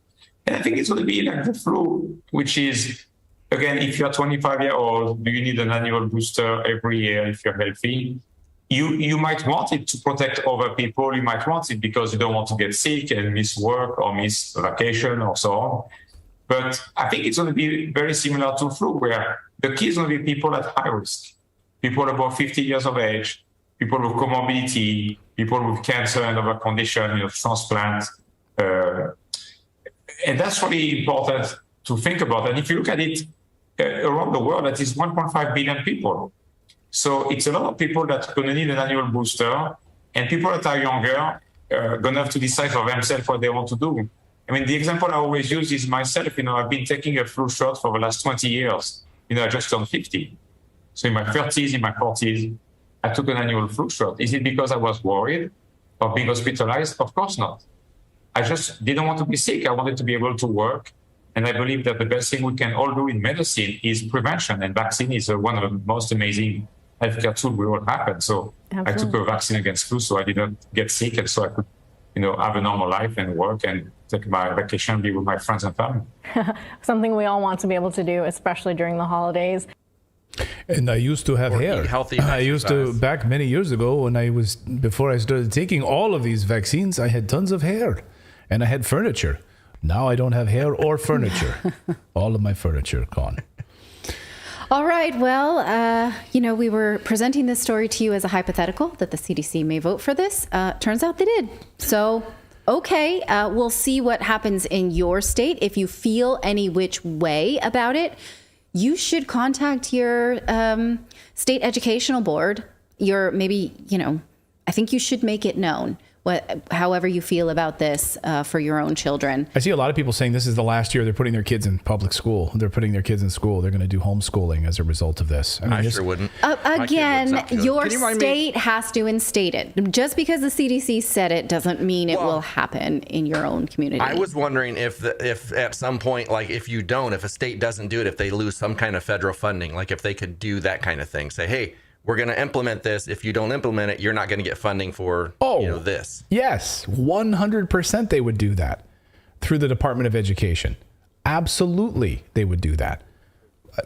And I think it's going to be like the flu, which is, again, if you're 25 years old, do you need an annual booster every year if you're healthy? You might want it to protect other people. You might want it because you don't want to get sick and miss work or miss vacation or so on. But I think it's going to be very similar to flu, where the key is going to be people at high risk, people above 50 years of age, people with comorbidity, people with cancer and other conditions, transplant. And that's really important to think about. And if you look at it around the world, that is 1.5 billion people. So it's a lot of people that are going to need an annual booster, and people that are younger are going to have to decide for themselves what they want to do. I mean, the example I always use is myself. I've been taking a flu shot for the last 20 years. I just turned 50. So in my 30s, in my 40s, I took an annual flu shot. Is it because I was worried of being hospitalized? Of course not. I just didn't want to be sick. I wanted to be able to work. And I believe that the best thing we can all do in medicine is prevention. And vaccine is one of the most amazing healthcare tools we all have. And so absolutely. I took a vaccine against flu so I didn't get sick. And so I could, have a normal life and work and take my vacation, be with my friends and family. Something we all want to be able to do, especially during the holidays. And I used to have hair. Healthy I used to, back many years ago before I started taking all of these vaccines, I had tons of hair and I had furniture. Now I don't have hair or furniture. All of my furniture gone. All right. Well, we were presenting this story to you as a hypothetical that the CDC may vote for this. Turns out they did. So, okay, we'll see what happens in your state. If you feel any which way about it, you should contact your state educational board. I think you should make it known. However you feel about this for your own children. I see a lot of people saying this is the last year they're putting their kids in public school. They're putting their kids in school. They're going to do homeschooling as a result of this. I sure wouldn't. Again, your state has to instate it. Just because the CDC said it doesn't mean it will happen in your own community. I was wondering if at some point, like if a state doesn't do it, if they lose some kind of federal funding, like if they could do that kind of thing. Say, hey, we're going to implement this. If you don't implement it, you're not going to get funding for this. Yes, 100% they would do that through the Department of Education. Absolutely, they would do that.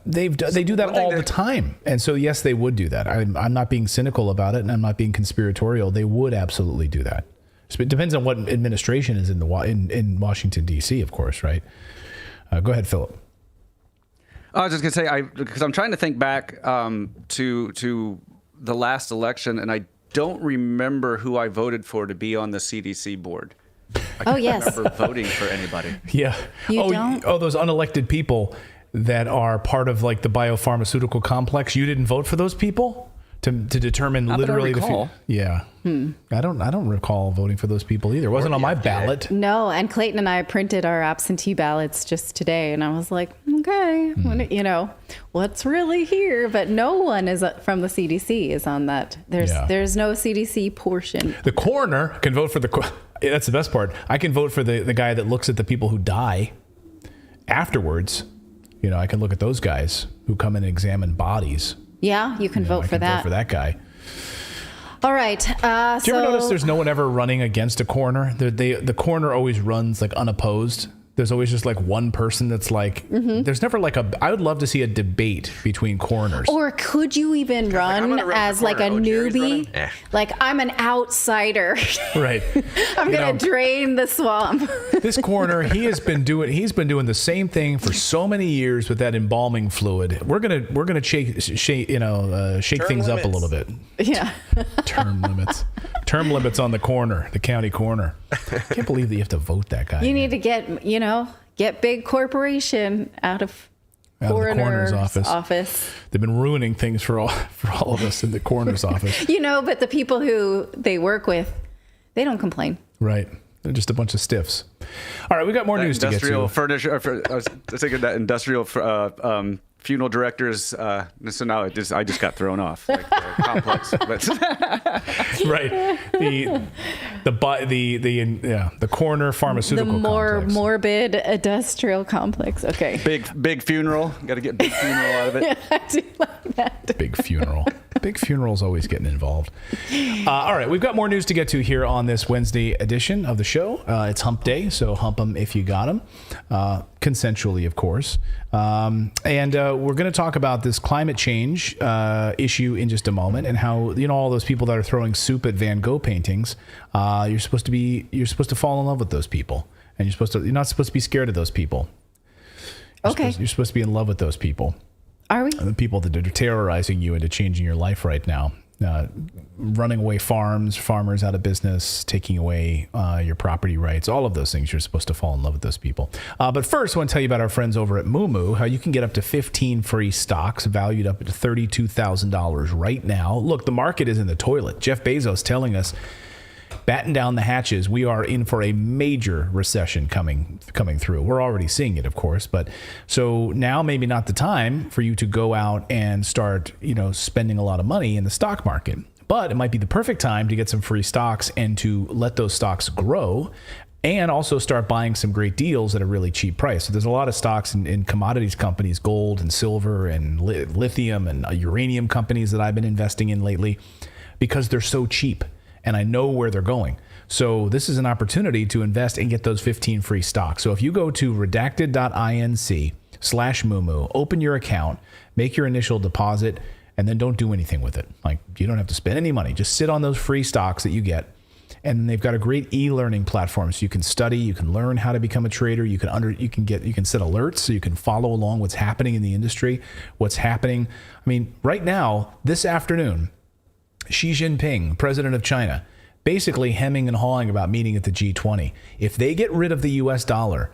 They do that all the time. And so, yes, they would do that. I'm not being cynical about it, and I'm not being conspiratorial. They would absolutely do that. So it depends on what administration is in in Washington, D.C., of course, right? Go ahead, Philip. I was just going to say, because I'm trying to think back to the last election, and I don't remember who I voted for to be on the CDC board. I can't remember voting for anybody. Yeah. You don't? Those unelected people that are part of like the biopharmaceutical complex. You didn't vote for those people to determine literally the future. Yeah. I don't recall voting for those people either. It wasn't on my ballot. No, and Clayton and I printed our absentee ballots just today, and I was like, okay, what's really here? But no one is from the CDC is on that. There's no CDC portion. The coroner can vote for that's the best part. I can vote for the guy that looks at the people who die afterwards. I can look at those guys who come in and examine bodies. Yeah, you can vote for that. Vote for that guy. All right. Do you ever notice there's no one ever running against a coroner? The coroner always runs like unopposed. There's always just like one person that's like, there's never like I would love to see a debate between coroners. Or could you even run as like a newbie? Like, I'm an outsider. Right. I'm going to drain the swamp. This coroner, he's been doing the same thing for so many years with that embalming fluid. We're gonna shake things up a little bit. Yeah. Term limits on the coroner, the county coroner. I can't believe that you have to vote that guy. You need to get big corporation out of the coroner's office. They've been ruining things for all of us in the coroner's office. But the people who they work with, they don't complain. Right. They're just a bunch of stiffs. All right, we got more news to get to. Industrial furniture. I was thinking that industrial funeral directors. So now I just got thrown off. Like the complex. Right. The coroner pharmaceutical. The more complex. morbid industrial complex. Okay. Big funeral. Got to get big funeral out of it. Yeah, I do like that. Big funeral. Big funeral's always getting involved. All right, we've got more news to get to here on this Wednesday edition of the show. It's Hump Day, so hump them if you got them, consensually, of course. And we're going to talk about this climate change issue in just a moment, and how all those people that are throwing soup at Van Gogh paintings. You're supposed to fall in love with those people, and you're not supposed to be scared of those people. You're supposed to be in love with those people. Are we? The people that are terrorizing you into changing your life right now. Running away farmers out of business, taking away your property rights, all of those things. You're supposed to fall in love with those people. But first, I want to tell you about our friends over at Moomoo, how you can get up to 15 free stocks valued up to $32,000 right now. Look, the market is in the toilet. Jeff Bezos telling us, batten down the hatches. We are in for a major recession coming through. We're already seeing it, of course, but so now maybe not the time for you to go out and start, spending a lot of money in the stock market. But it might be the perfect time to get some free stocks and to let those stocks grow, and also start buying some great deals at a really cheap price. So there's a lot of stocks in commodities companies, gold and silver and lithium and uranium companies that I've been investing in lately because they're so cheap. And I know where they're going. So this is an opportunity to invest and get those 15 free stocks. So if you go to redacted.inc/Moomoo, open your account, make your initial deposit, and then don't do anything with it. Like, you don't have to spend any money. Just sit on those free stocks that you get. And they've got a great e-learning platform, so you can study, you can learn how to become a trader, you can set alerts so you can follow along what's happening in the industry, what's happening. I mean, right now, this afternoon, Xi Jinping, president of China, basically hemming and hawing about meeting at the G20. If they get rid of the US dollar,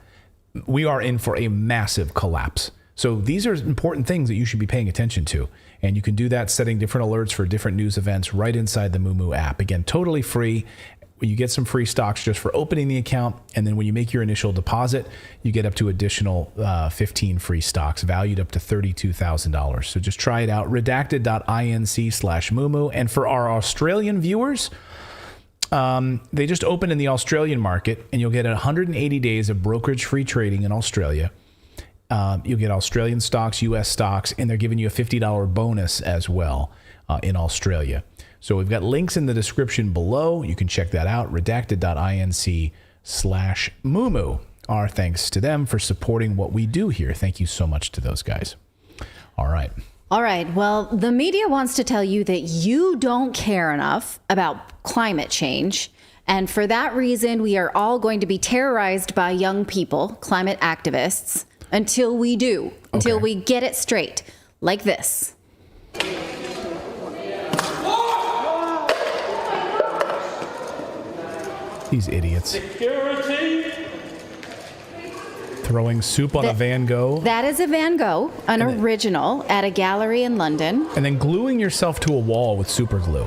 we are in for a massive collapse. So these are important things that you should be paying attention to. And you can do that setting different alerts for different news events right inside the Moomoo app. Again, totally free. You get some free stocks just for opening the account. And then when you make your initial deposit, you get up to additional 15 free stocks valued up to $32,000. So just try it out. Redacted.inc/Moomoo. And for our Australian viewers, they just opened in the Australian market, and you'll get 180 days of brokerage-free trading in Australia. You'll get Australian stocks, U.S. stocks, and they're giving you a $50 bonus as well in Australia. So we've got links in the description below. You can check that out. Redacted.inc/Moomoo. Our thanks to them for supporting what we do here. Thank you so much to those guys. All right. Well, the media wants to tell you that you don't care enough about climate change And for that reason, we are all going to be terrorized by young people, climate activists, until we do, until we get it straight, like this. These idiots. Security. Throwing soup on a Van Gogh. That is a Van Gogh, an original, at a gallery in London. And then gluing yourself to a wall with super glue.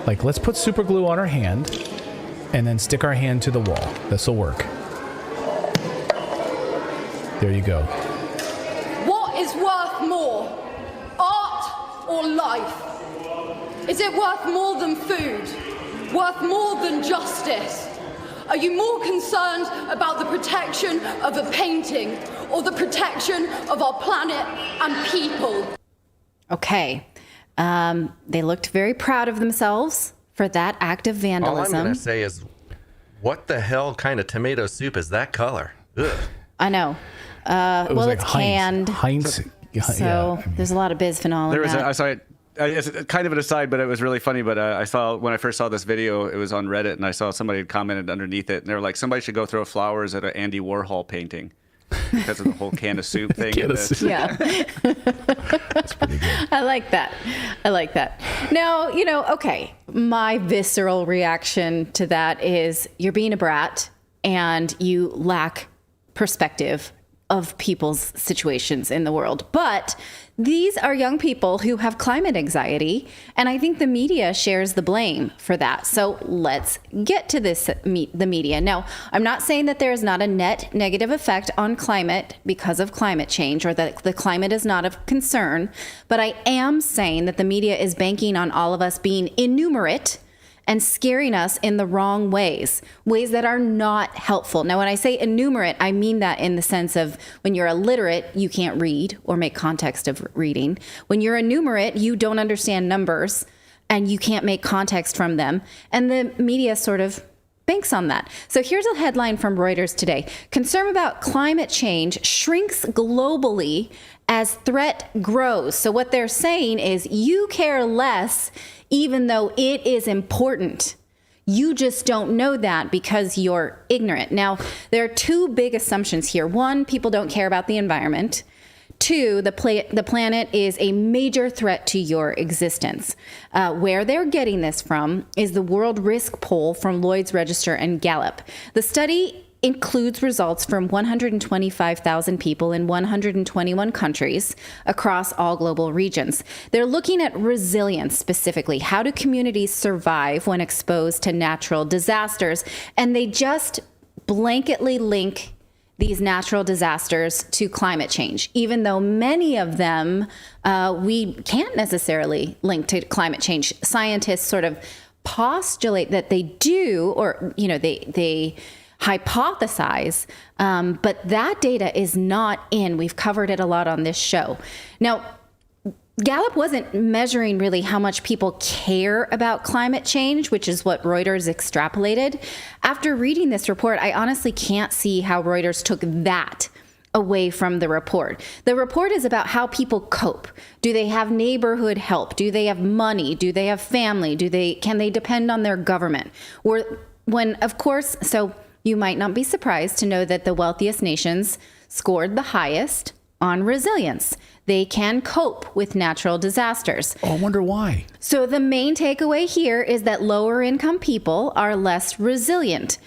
Like, let's put super glue on our hand and then stick our hand to the wall. This will work. There you go. What is worth more, art or life? Is it worth more than food? Worth more than justice? Are you more concerned about the protection of a painting or the protection of our planet and people? Okay. They looked very proud of themselves for that act of vandalism. All I'm going to say is, what the hell kind of tomato soup is that color? Ugh. I know. It was well, like it's canned. Heinz. So there's a lot of bisphenol in that. I saw it. It's kind of an aside, but it was really funny. But I saw, when I first saw this video, it was on Reddit, and I saw somebody had commented underneath it, and they were like, somebody should go throw flowers at an Andy Warhol painting because of the whole can of soup thing. Yeah. That's pretty good. I like that. Now, okay, my visceral reaction to that is you're being a brat and you lack perspective of people's situations in the world. But these are young people who have climate anxiety, and I think the media shares the blame for that. So let's get to this, the media. Now, I'm not saying that there is not a net negative effect on climate because of climate change, or that the climate is not of concern, but I am saying that the media is banking on all of us being innumerate and scaring us in the wrong ways that are not helpful. Now, when I say innumerate, I mean that in the sense of when you're illiterate, you can't read or make context of reading. When you're innumerate, you don't understand numbers and you can't make context from them. And the media sort of banks on that. So here's a headline from Reuters today. Concern about climate change shrinks globally as threat grows. So what they're saying is you care less even though it is important. You just don't know that because you're ignorant. Now, there are two big assumptions here. One, people don't care about the environment. Two, the planet is a major threat to your existence. Where they're getting this from is the World Risk Poll from Lloyd's Register and Gallup. The study includes results from 125,000 people in 121 countries across all global regions. They're looking at resilience specifically. How do communities survive when exposed to natural disasters? And they just blanketly link these natural disasters to climate change, even though many of them we can't necessarily link to climate change. Scientists sort of postulate that they do, or they hypothesize, but that data is not in. We've covered it a lot on this show. Now, Gallup wasn't measuring really how much people care about climate change, which is what Reuters extrapolated. After reading this report, I honestly can't see how Reuters took that away from the report. The report is about how people cope. Do they have neighborhood help? Do they have money? Do they have family? Can they depend on their government? So you might not be surprised to know that the wealthiest nations scored the highest on resilience. They can cope with natural disasters. Oh, I wonder why. So the main takeaway here is that lower income people are less resilient.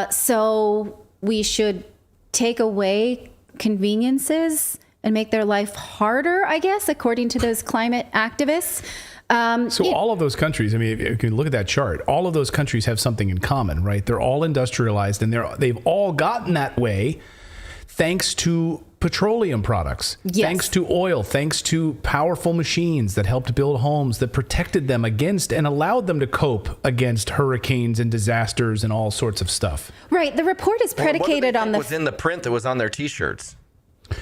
So we should take away conveniences and make their life harder, I guess, according to those climate activists. All of those countries, I mean, if you can look at that chart, all of those countries have something in common, right? They're all industrialized, and they've all gotten that way thanks to petroleum products, thanks to oil, thanks to powerful machines that helped build homes, that protected them against and allowed them to cope against hurricanes and disasters and all sorts of stuff. Right. The report is predicated on was in the print that was on their T-shirts.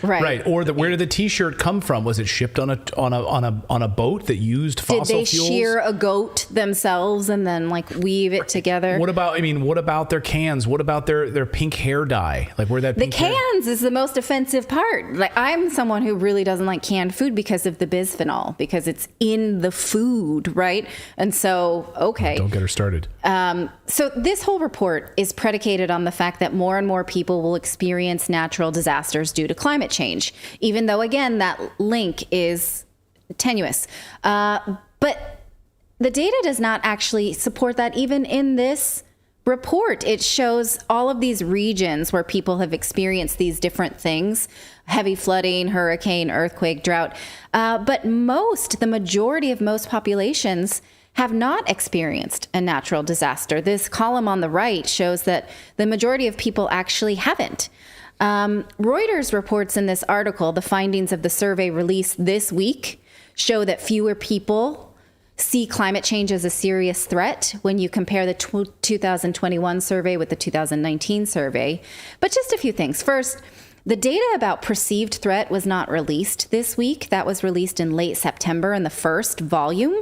Right. Or where did the T-shirt come from? Was it shipped on a boat that used fossil fuels? Did they shear a goat themselves and then like weave it together? What about their cans? What about their pink hair dye? Like where that the cans is the most offensive part. Like I'm someone who really doesn't like canned food because of the bisphenol, because it's in the food, right? And so, okay. Don't get her started. So this whole report is predicated on the fact that more and more people will experience natural disasters due to climate change, even though, again, that link is tenuous. But the data does not actually support that even in this report. It shows all of these regions where people have experienced these different things: heavy flooding, hurricane, earthquake, drought. But the majority of most populations have not experienced a natural disaster. This column on the right shows that the majority of people actually haven't. Reuters reports in this article the findings of the survey released this week show that fewer people see climate change as a serious threat when you compare the 2021 survey with the 2019 survey. But just a few things. First, the data about perceived threat was not released this week. That was released in late September in the first volume.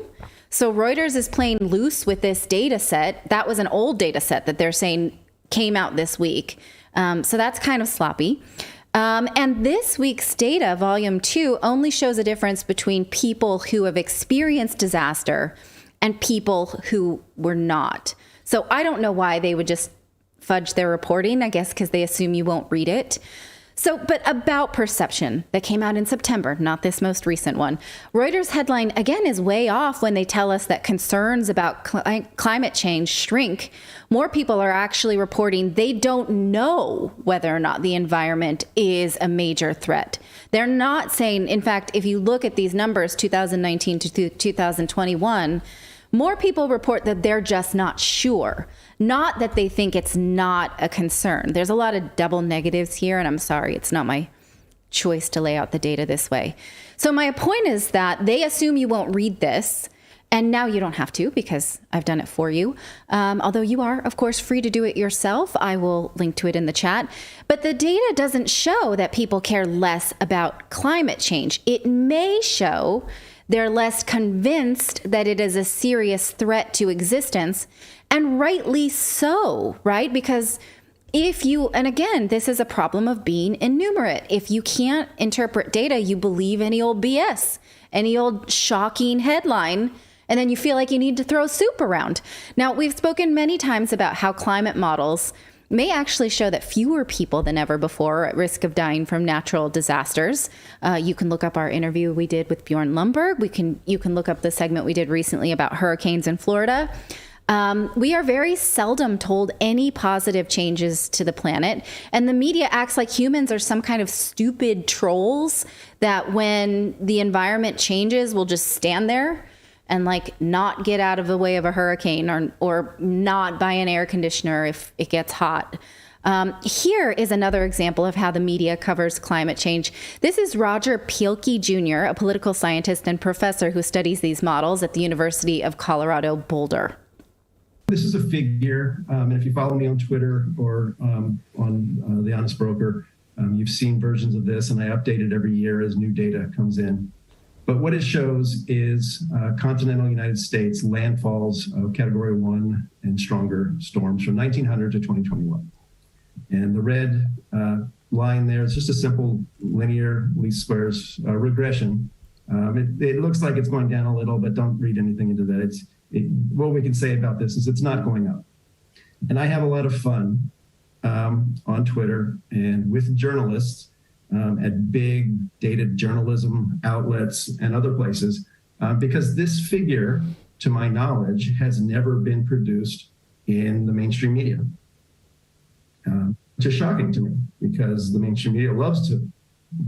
So Reuters is playing loose with this data set. That was an old data set that they're saying came out this week. So that's kind of sloppy. And this week's data, volume 2, only shows a difference between people who have experienced disaster and people who were not. So I don't know why they would just fudge their reporting, I guess because they assume you won't read it. So, but about perception that came out in September, not this most recent one. Reuters headline, again, is way off when they tell us that concerns about climate change shrink. More people are actually reporting they don't know whether or not the environment is a major threat. They're not saying, in fact, if you look at these numbers, 2019 to 2021, more people report that they're just not sure, not that they think it's not a concern. There's a lot of double negatives here, and I'm sorry, it's not my choice to lay out the data this way. So my point is that they assume you won't read this, and now you don't have to because I've done it for you. Although you are, of course, free to do it yourself. I will link to it in the chat. But the data doesn't show that people care less about climate change. It may show they're less convinced that it is a serious threat to existence, and rightly so, right? Because if you, and again, this is a problem of being innumerate. If you can't interpret data, you believe any old BS, any old shocking headline, and then you feel like you need to throw soup around. Now, we've spoken many times about how climate models may actually show that fewer people than ever before are at risk of dying from natural disasters. You can look up our interview we did with Bjorn Lundberg. You can look up the segment we did recently about hurricanes in Florida. We are very seldom told any positive changes to the planet, and the media acts like humans are some kind of stupid trolls that when the environment changes, will just stand there and like not get out of the way of a hurricane or not buy an air conditioner if it gets hot. Here is another example of how the media covers climate change. This is Roger Pielke Jr., a political scientist and professor who studies these models at the University of Colorado Boulder. This is a figure, and if you follow me on Twitter or on The Honest Broker, you've seen versions of this, and I update it every year as new data comes in. But what it shows is continental United States landfalls of Category 1 and stronger storms from 1900 to 2021. And the red line there is just a simple linear least squares regression. It looks like it's going down a little, but don't read anything into that. What we can say about this is it's not going up. And I have a lot of fun on Twitter and with journalists at big data journalism outlets and other places, because this figure, to my knowledge, has never been produced in the mainstream media. Which is shocking to me because the mainstream media loves to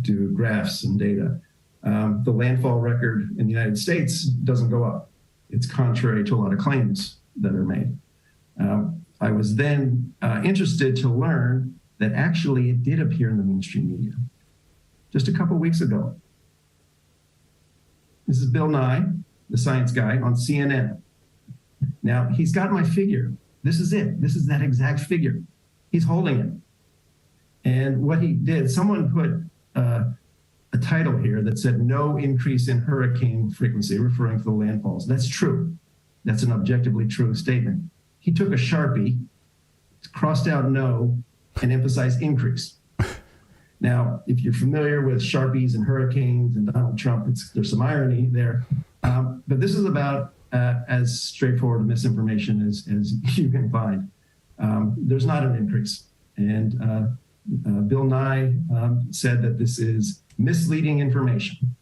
do graphs and data. The landfall record in the United States doesn't go up. It's contrary to a lot of claims that are made. I was then interested to learn that actually it did appear in the mainstream media just a couple weeks ago. This is Bill Nye, the science guy, on CNN. Now, he's got my figure. This is it. This is that exact figure. He's holding it. And what he did, someone put a title here that said no increase in hurricane frequency, referring to the landfalls. That's true. That's an objectively true statement. He took a Sharpie, crossed out no, and emphasized increase. Now, if you're familiar with Sharpies and hurricanes and Donald Trump, there's some irony there. But this is about as straightforward misinformation as you can find. There's not an increase. And Bill Nye said that this is misleading information,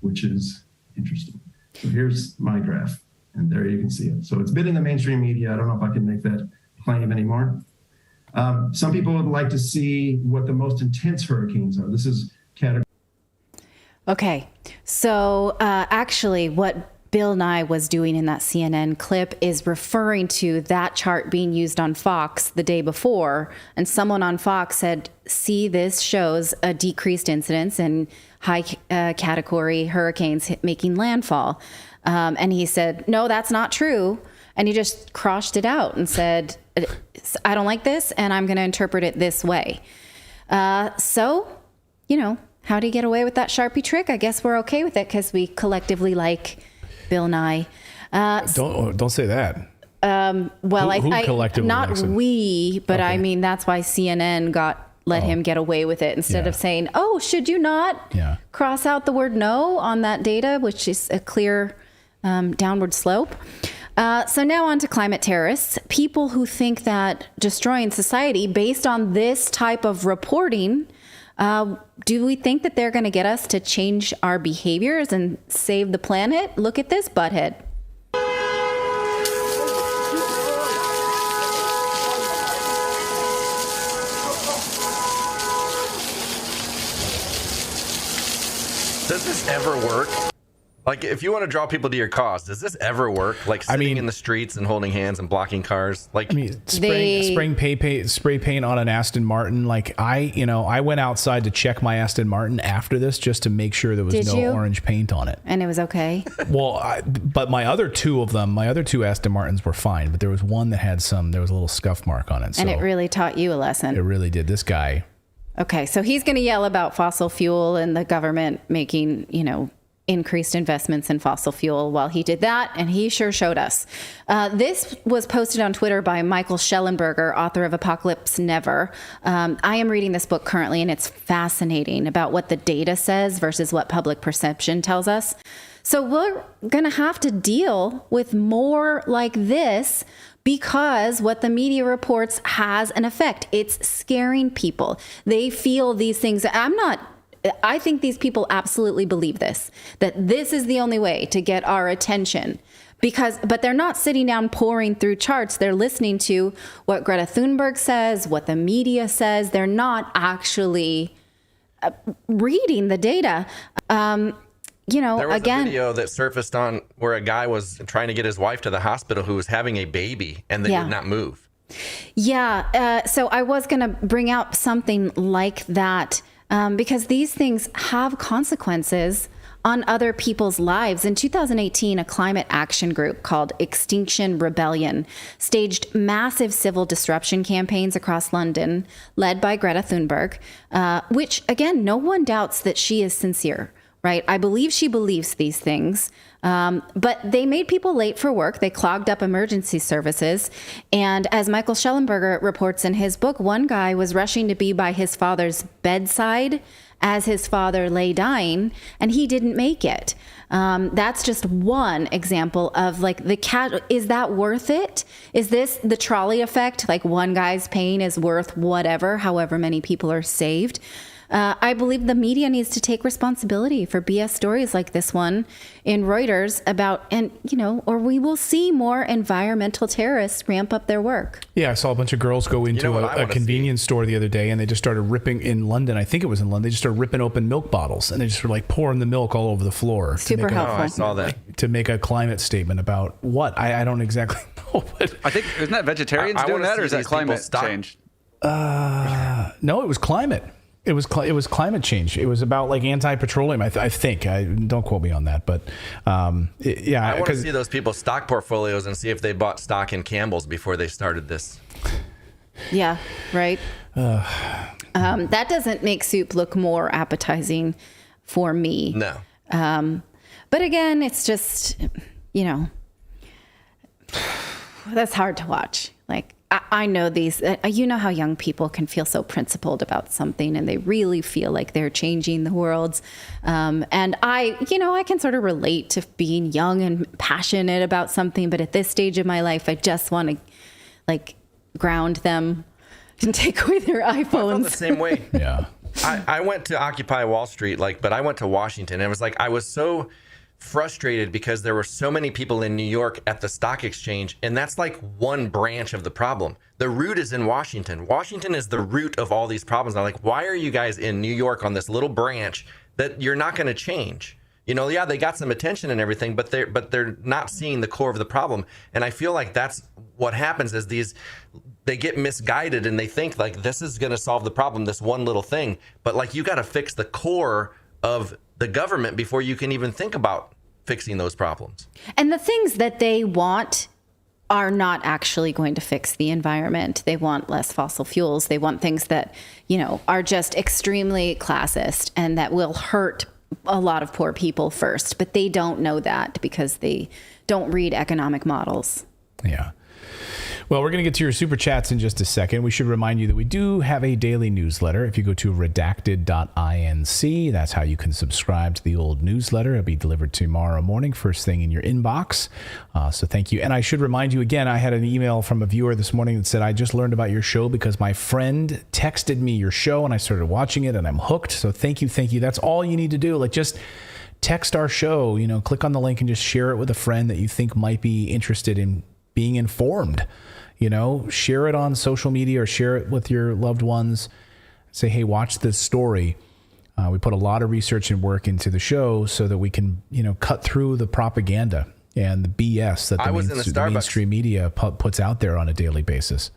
which is interesting. So here's my graph, and there you can see it. So it's been in the mainstream media. I don't know if I can make that claim anymore. Some people would like to see what the most intense hurricanes are. This is category. Okay, so actually what Bill Nye was doing in that CNN clip is referring to that chart being used on Fox the day before. And someone on Fox said, see, this shows a decreased incidence in high category hurricanes making landfall. And he said, no, that's not true. And he just crossed it out and said, I don't like this, and I'm going to interpret it this way. So, you know, how do you get away with that Sharpie trick? I guess we're okay with it because we collectively like Bill Nye. Don't say that. Well, who collectively not likes him? we, but Okay. I mean, that's why CNN let him get away with it instead of saying, oh, should you not cross out the word no on that data, which is a clear downward slope. So now on to climate terrorists, people who think that destroying society based on this type of reporting, do we think that they're going to get us to change our behaviors and save the planet? Look at this butthead. Does this ever work? Like, if you want to draw people to your cause, does this ever work? Like sitting in the streets and holding hands and blocking cars? Like, spraying spray paint on an Aston Martin. Like I went outside to check my Aston Martin after this just to make sure there was Did no you? orange paint on it. And it was okay. Well, but my other two Aston Martins were fine, but there was one that had there was a little scuff mark on it. And it really taught you a lesson. It really did. This guy. Okay, so he's going to yell about fossil fuel and the government making, increased investments in fossil fuel while he did that, and he sure showed us. This was posted on Twitter by Michael Schellenberger, author of Apocalypse Never. I am reading this book currently, and it's fascinating about what the data says versus what public perception tells us. So we're going to have to deal with more like this because what the media reports has an effect. It's scaring people. They feel these things. I think these people absolutely believe this, that this is the only way to get our attention. But they're not sitting down pouring through charts. They're listening to what Greta Thunberg says, what the media says. They're not actually reading the data. there was a video that surfaced on where a guy was trying to get his wife to the hospital who was having a baby, and they would not move. Yeah. So I was going to bring out something like that because these things have consequences on other people's lives. In 2018, a climate action group called Extinction Rebellion staged massive civil disruption campaigns across London, led by Greta Thunberg, which, again, no one doubts that she is sincere, right? I believe she believes these things. But they made people late for work. They clogged up emergency services. And as Michael Schellenberger reports in his book, one guy was rushing to be by his father's bedside as his father lay dying, and he didn't make it. That's just one example of is that worth it? Is this the trolley effect? Like one guy's pain is worth however many people are saved. I believe the media needs to take responsibility for BS stories like this one in Reuters or we will see more environmental terrorists ramp up their work. Yeah, I saw a bunch of girls go into a convenience store the other day, and they just started ripping in London. I think it was in London. They just started ripping open milk bottles, and they just were pouring the milk all over the floor. Super helpful. I saw that. To make a climate statement about what? I don't exactly know. But I think, isn't that vegetarians doing that, or is that climate change? No, it was climate. It was climate change. It was about anti-petroleum. I think. Don't quote me on that, but I want to see those people's stock portfolios and see if they bought stock in Campbell's before they started this. Yeah, right. That doesn't make soup look more appetizing for me. No. But again, it's just, that's hard to watch. Like, I know these, you know how young people can feel so principled about something and they really feel like they're changing the world. And I can sort of relate to being young and passionate about something. But at this stage of my life, I just want to like ground them and take away their iPhones. I felt the same way. Yeah. I went to Occupy Wall Street, but I went to Washington, and it was like I was so frustrated because there were so many people in New York at the stock exchange, and that's like one branch of the problem. The root is in Washington. Washington is the root of all these problems. I'm like, why are you guys in New York on this little branch that you're not going to change? Yeah, they got some attention and everything, but they're not seeing the core of the problem. And I feel like that's what happens is they get misguided and they think like this is going to solve the problem, this one little thing. But like you got to fix the core of the government before you can even think about fixing those problems. And the things that they want are not actually going to fix the environment. They want less fossil fuels. They want things that, are just extremely classist and that will hurt a lot of poor people first. But they don't know that because they don't read economic models. Yeah. Well, we're going to get to your super chats in just a second. We should remind you that we do have a daily newsletter. If you go to redacted.inc, that's how you can subscribe to the old newsletter. It'll be delivered tomorrow morning, first thing in your inbox. So thank you. And I should remind you again, I had an email from a viewer this morning that said, I just learned about your show because my friend texted me your show and I started watching it and I'm hooked. So thank you. Thank you. That's all you need to do. Like just text our show, click on the link and just share it with a friend that you think might be interested in being informed. Share it on social media or share it with your loved ones. Say, hey, watch this story. We put a lot of research and work into the show so that we can, cut through the propaganda and the BS that the mainstream media puts out there on a daily basis.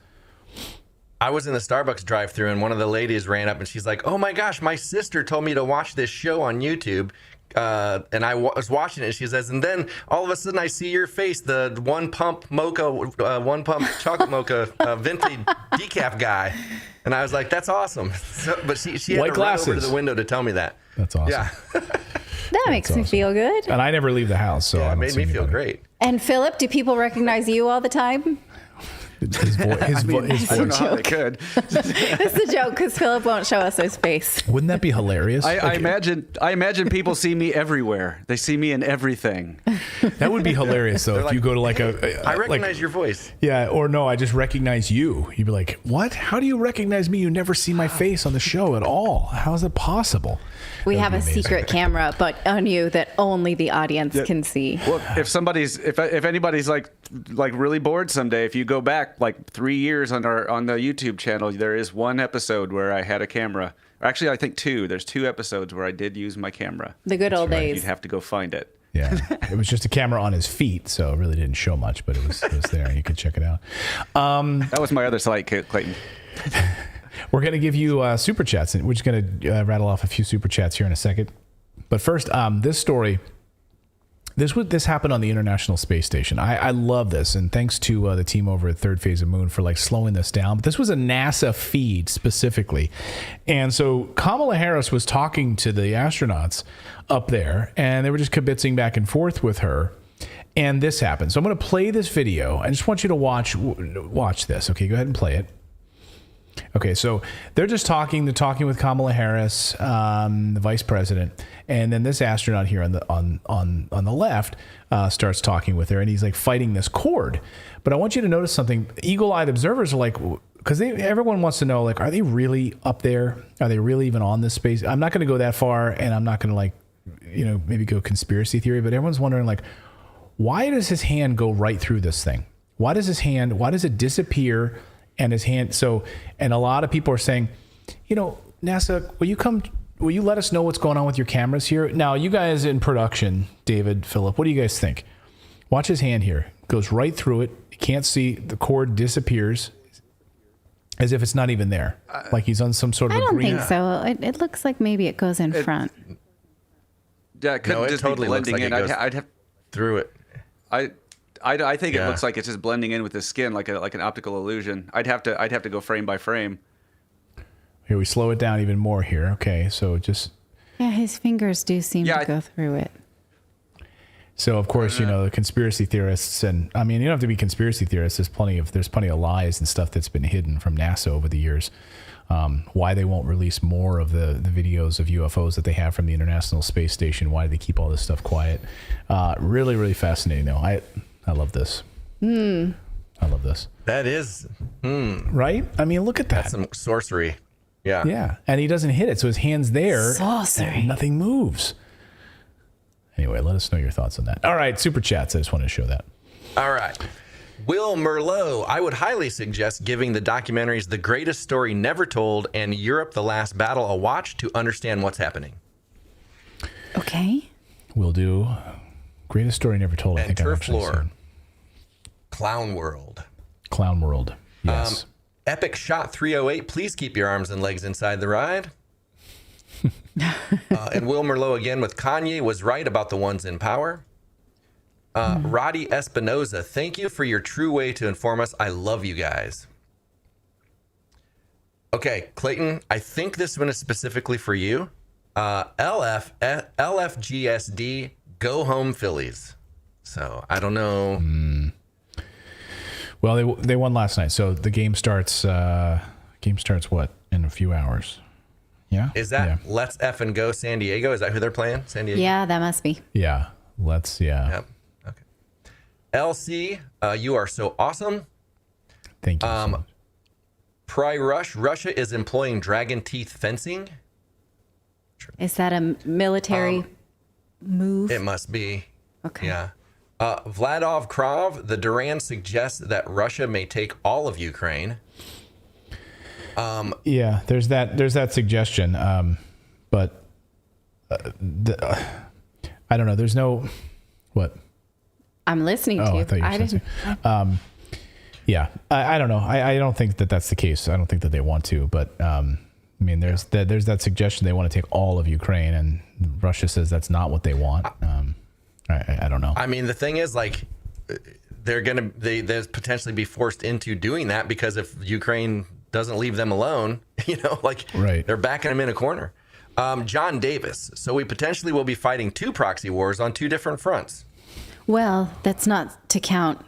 I was in the Starbucks drive-thru and one of the ladies ran up and she's like, oh my gosh, my sister told me to watch this show on YouTube. And I was watching it, and she says, and then all of a sudden I see your face, the one pump chocolate mocha vintage decaf guy. And I was like, that's awesome. But she had to run over to the window to tell me that. That's awesome. Yeah. That makes me feel good. And I never leave the house, so it made me feel great. And Philip, do people recognize you all the time? His voice. I don't know how they could. It's a joke because Philip won't show us his face. Wouldn't that be hilarious? I imagine people see me everywhere. They see me in everything. That would be hilarious, though. If you go to I recognize your voice. Yeah, or no, I just recognize you. You'd be like, what? How do you recognize me? You never see my face on the show at all. How is it possible? We have a secret camera, but on you that only the audience can see. Well, if anybody's like really bored someday, if you go back like 3 years on the YouTube channel, there is one episode where I had a camera. Actually, I think two. There's 2 episodes where I did use my camera. The good old days. You'd have to go find it. Yeah, it was just a camera on his feet, so it really didn't show much, but it was there. You could check it out. That was my other site, Clayton. We're going to give you super chats, and we're just going to rattle off a few super chats here in a second. But first, this story. This happened on the International Space Station. I love this, and thanks to the team over at Third Phase of Moon for slowing this down. But this was a NASA feed specifically, and so Kamala Harris was talking to the astronauts up there, and they were just kibitzing back and forth with her. And this happened. So I'm going to play this video. I just want you to watch this. Okay, go ahead and play it. Okay, so they're just talking. They're talking with Kamala Harris, the vice president, and then this astronaut here on the left starts talking with her, and he's fighting this cord. But I want you to notice something. Eagle-eyed observers are because everyone wants to know, are they really up there? Are they really even on this space? I'm not going to go that far, and I'm not going to maybe go conspiracy theory. But everyone's wondering why does his hand go right through this thing? Why does it disappear? And his hand. And a lot of people are saying, NASA, will you let us know what's going on with your cameras here? Now, you guys in production, David, Philip, what do you guys think? Watch his hand here. Goes right through it. You can't see. The cord disappears as if it's not even there. Like he's on some sort of I don't green. think so. It looks like maybe it goes in front. Yeah, it couldn't just totally be blending looks like in. it goes I'd have through it. I think it looks like it's just blending in with the skin, like an optical illusion. I'd have to go frame by frame. Here we slow it down even more here. Okay, so just his fingers do seem to go through it. So of course, the conspiracy theorists, and I mean, you don't have to be conspiracy theorists. There's plenty of lies and stuff that's been hidden from NASA over the years. Why they won't release more of the videos of UFOs that they have from the International Space Station? Why do they keep all this stuff quiet? Really, really fascinating though. I love this. I love this. That is right. I mean, look at that. That's some sorcery. Yeah. Yeah, and he doesn't hit it, so his hand's there. Sorcery. And nothing moves. Anyway, let us know your thoughts on that. All right, super chats. I just wanted to show that. All right. Will Merlot, I would highly suggest giving the documentaries The Greatest Story Never Told and Europe, The Last Battle a watch to understand what's happening. Okay. We'll do Greatest Story Never Told. And I think Turf I've actually Floor. seen. Clown World. Clown World. Yes. Epic Shot 308. Please keep your arms and legs inside the ride. And Will Merlot again with Kanye was right about the ones in power. Roddy Espinoza, thank you for your true way to inform us. I love you guys. Okay, Clayton, I think this one is specifically for you. LFGSD, go home Phillies. So I don't know. Well, they won last night, so the game starts. What, in a few hours? Yeah. Is that Let's Effing Go San Diego? Is that who they're playing? San Diego. Yeah, that must be. Yeah. Yep. Okay. LC, you are so awesome. Thank you. So much. Pry Rush, Russia is employing dragon teeth fencing. Is that a military move? It must be. Okay. Yeah. Vladov Krov, the Duran suggests that Russia may take all of Ukraine. Yeah, there's that suggestion, but I don't know. There's no what. I'm listening to you. I thought you were saying. Yeah, I don't know. I don't think that that's the case. I don't think that they want to, but I mean, there's that suggestion they want to take all of Ukraine, and Russia says that's not what they want. I don't know. I mean, the thing is, like, they're potentially be forced into doing that because if Ukraine doesn't leave them alone, they're backing them in a corner. John Davis. So we potentially will be fighting two proxy wars on two different fronts. Well, that's not to count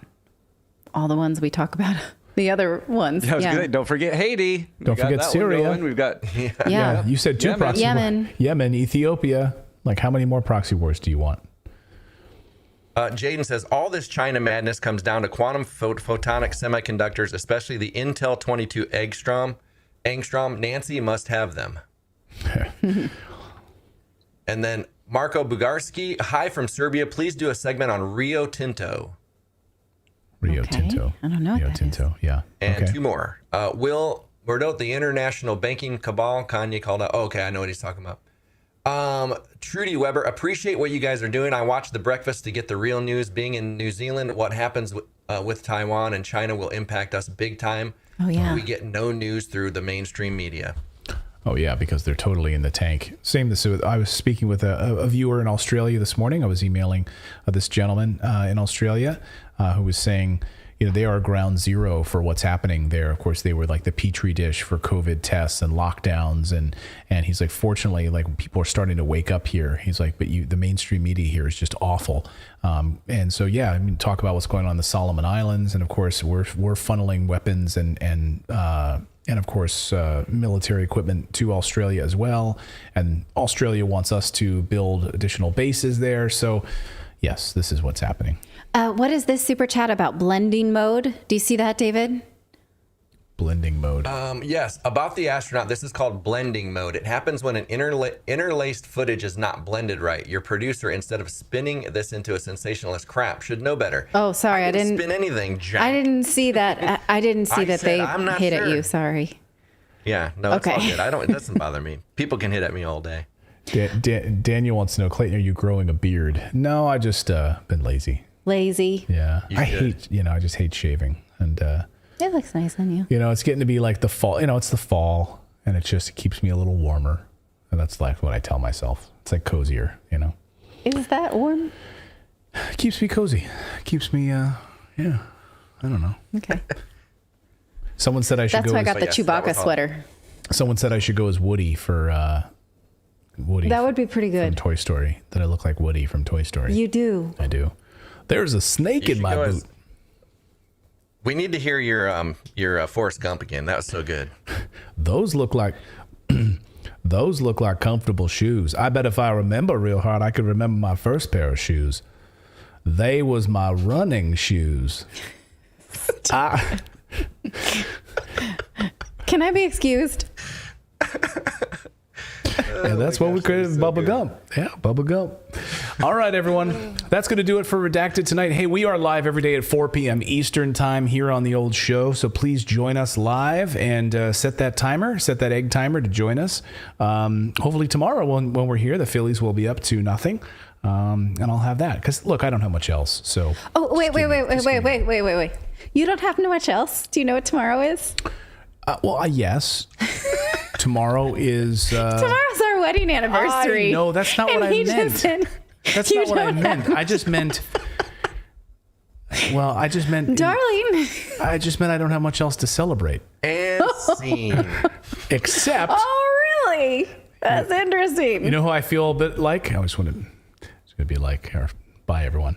all the ones we talk about. The other ones. Yeah, I was gonna say, don't forget Haiti. Don't forget Syria. We've got yeah. You said two proxy wars. Yemen, Ethiopia. Like, how many more proxy wars do you want? Jaden says, all this China madness comes down to quantum photonic semiconductors, especially the Intel 22 Angstrom. Nancy must have them. And then Marco Bugarski, hi from Serbia. Please do a segment on Rio Tinto. Rio Tinto. I don't know Rio what that Tinto, is. Yeah. And two more. Will Murdo, the international banking cabal, Kanye called out. Oh, okay, I know what he's talking about. Trudy Weber, appreciate what you guys are doing. I watched The Breakfast to get the real news. Being in New Zealand, what happens with Taiwan and China will impact us big time. Oh, yeah. We get no news through the mainstream media. Oh, yeah, because they're totally in the tank. Same this. I was speaking with a viewer in Australia this morning. I was emailing this gentleman in Australia who was saying, they are ground zero for what's happening there. Of course, they were like the petri dish for COVID tests and lockdowns. And he's like, fortunately, like, people are starting to wake up here. He's like, but the mainstream media here is just awful. And so, yeah, I mean, talk about what's going on in the Solomon Islands. And of course, we're funneling weapons and of course, military equipment to Australia as well. And Australia wants us to build additional bases there. So, yes, this is what's happening. What is this super chat about blending mode? Do you see that, David? Blending mode. Yes, about the astronaut. This is called blending mode. It happens when an interlaced footage is not blended right. Your producer, instead of spinning this into a sensationalist crap, should know better. Oh, sorry, I didn't spin anything, Jack. I didn't see that. I didn't see that they hit at you. Sorry. Yeah, no, it's all good. It doesn't bother me. People can hit at me all day. Daniel wants to know, Clayton, are you growing a beard? No, I just been lazy. Lazy. Yeah, I just hate shaving, and it looks nice on you. It's getting to be like the fall. It's the fall, and it keeps me a little warmer, and that's like what I tell myself. It's like cozier, Is that warm? Keeps me cozy. Keeps me, yeah. I don't know. Okay. Someone said I should That's go why I as, got the Chewbacca sweater. Someone said I should go as Woody for Woody. That would be pretty good. From Toy Story. That I look like Woody from Toy Story. You do. I do. There's a snake in my boot. We need to hear your Forrest Gump again. That was so good. Those look like comfortable shoes. I bet if I remember real hard, I could remember my first pair of shoes. They was my running shoes. Can I be excused? Yeah, that's what we created, Bubba Gump. Yeah, Bubba Gump. All right, everyone. That's going to do it for Redacted tonight. Hey, we are live every day at 4 p.m. Eastern time here on the old show, so please join us live and set that egg timer to join us. Hopefully tomorrow when we're here, the Phillies will be up to nothing, and I'll have that. Because, look, I don't have much else. So. Oh, wait. You don't have much else? Do you know what tomorrow is? Yes. Tomorrow is... Tomorrow's our wedding anniversary. No, that's not what I meant. That's not what I meant. I just meant... Well, I just meant... Darling. I just meant I don't have much else to celebrate. And scene. Except... Oh, really? That's interesting. You know who I feel a bit like? I always wanted... It's going to be like... Bye, everyone.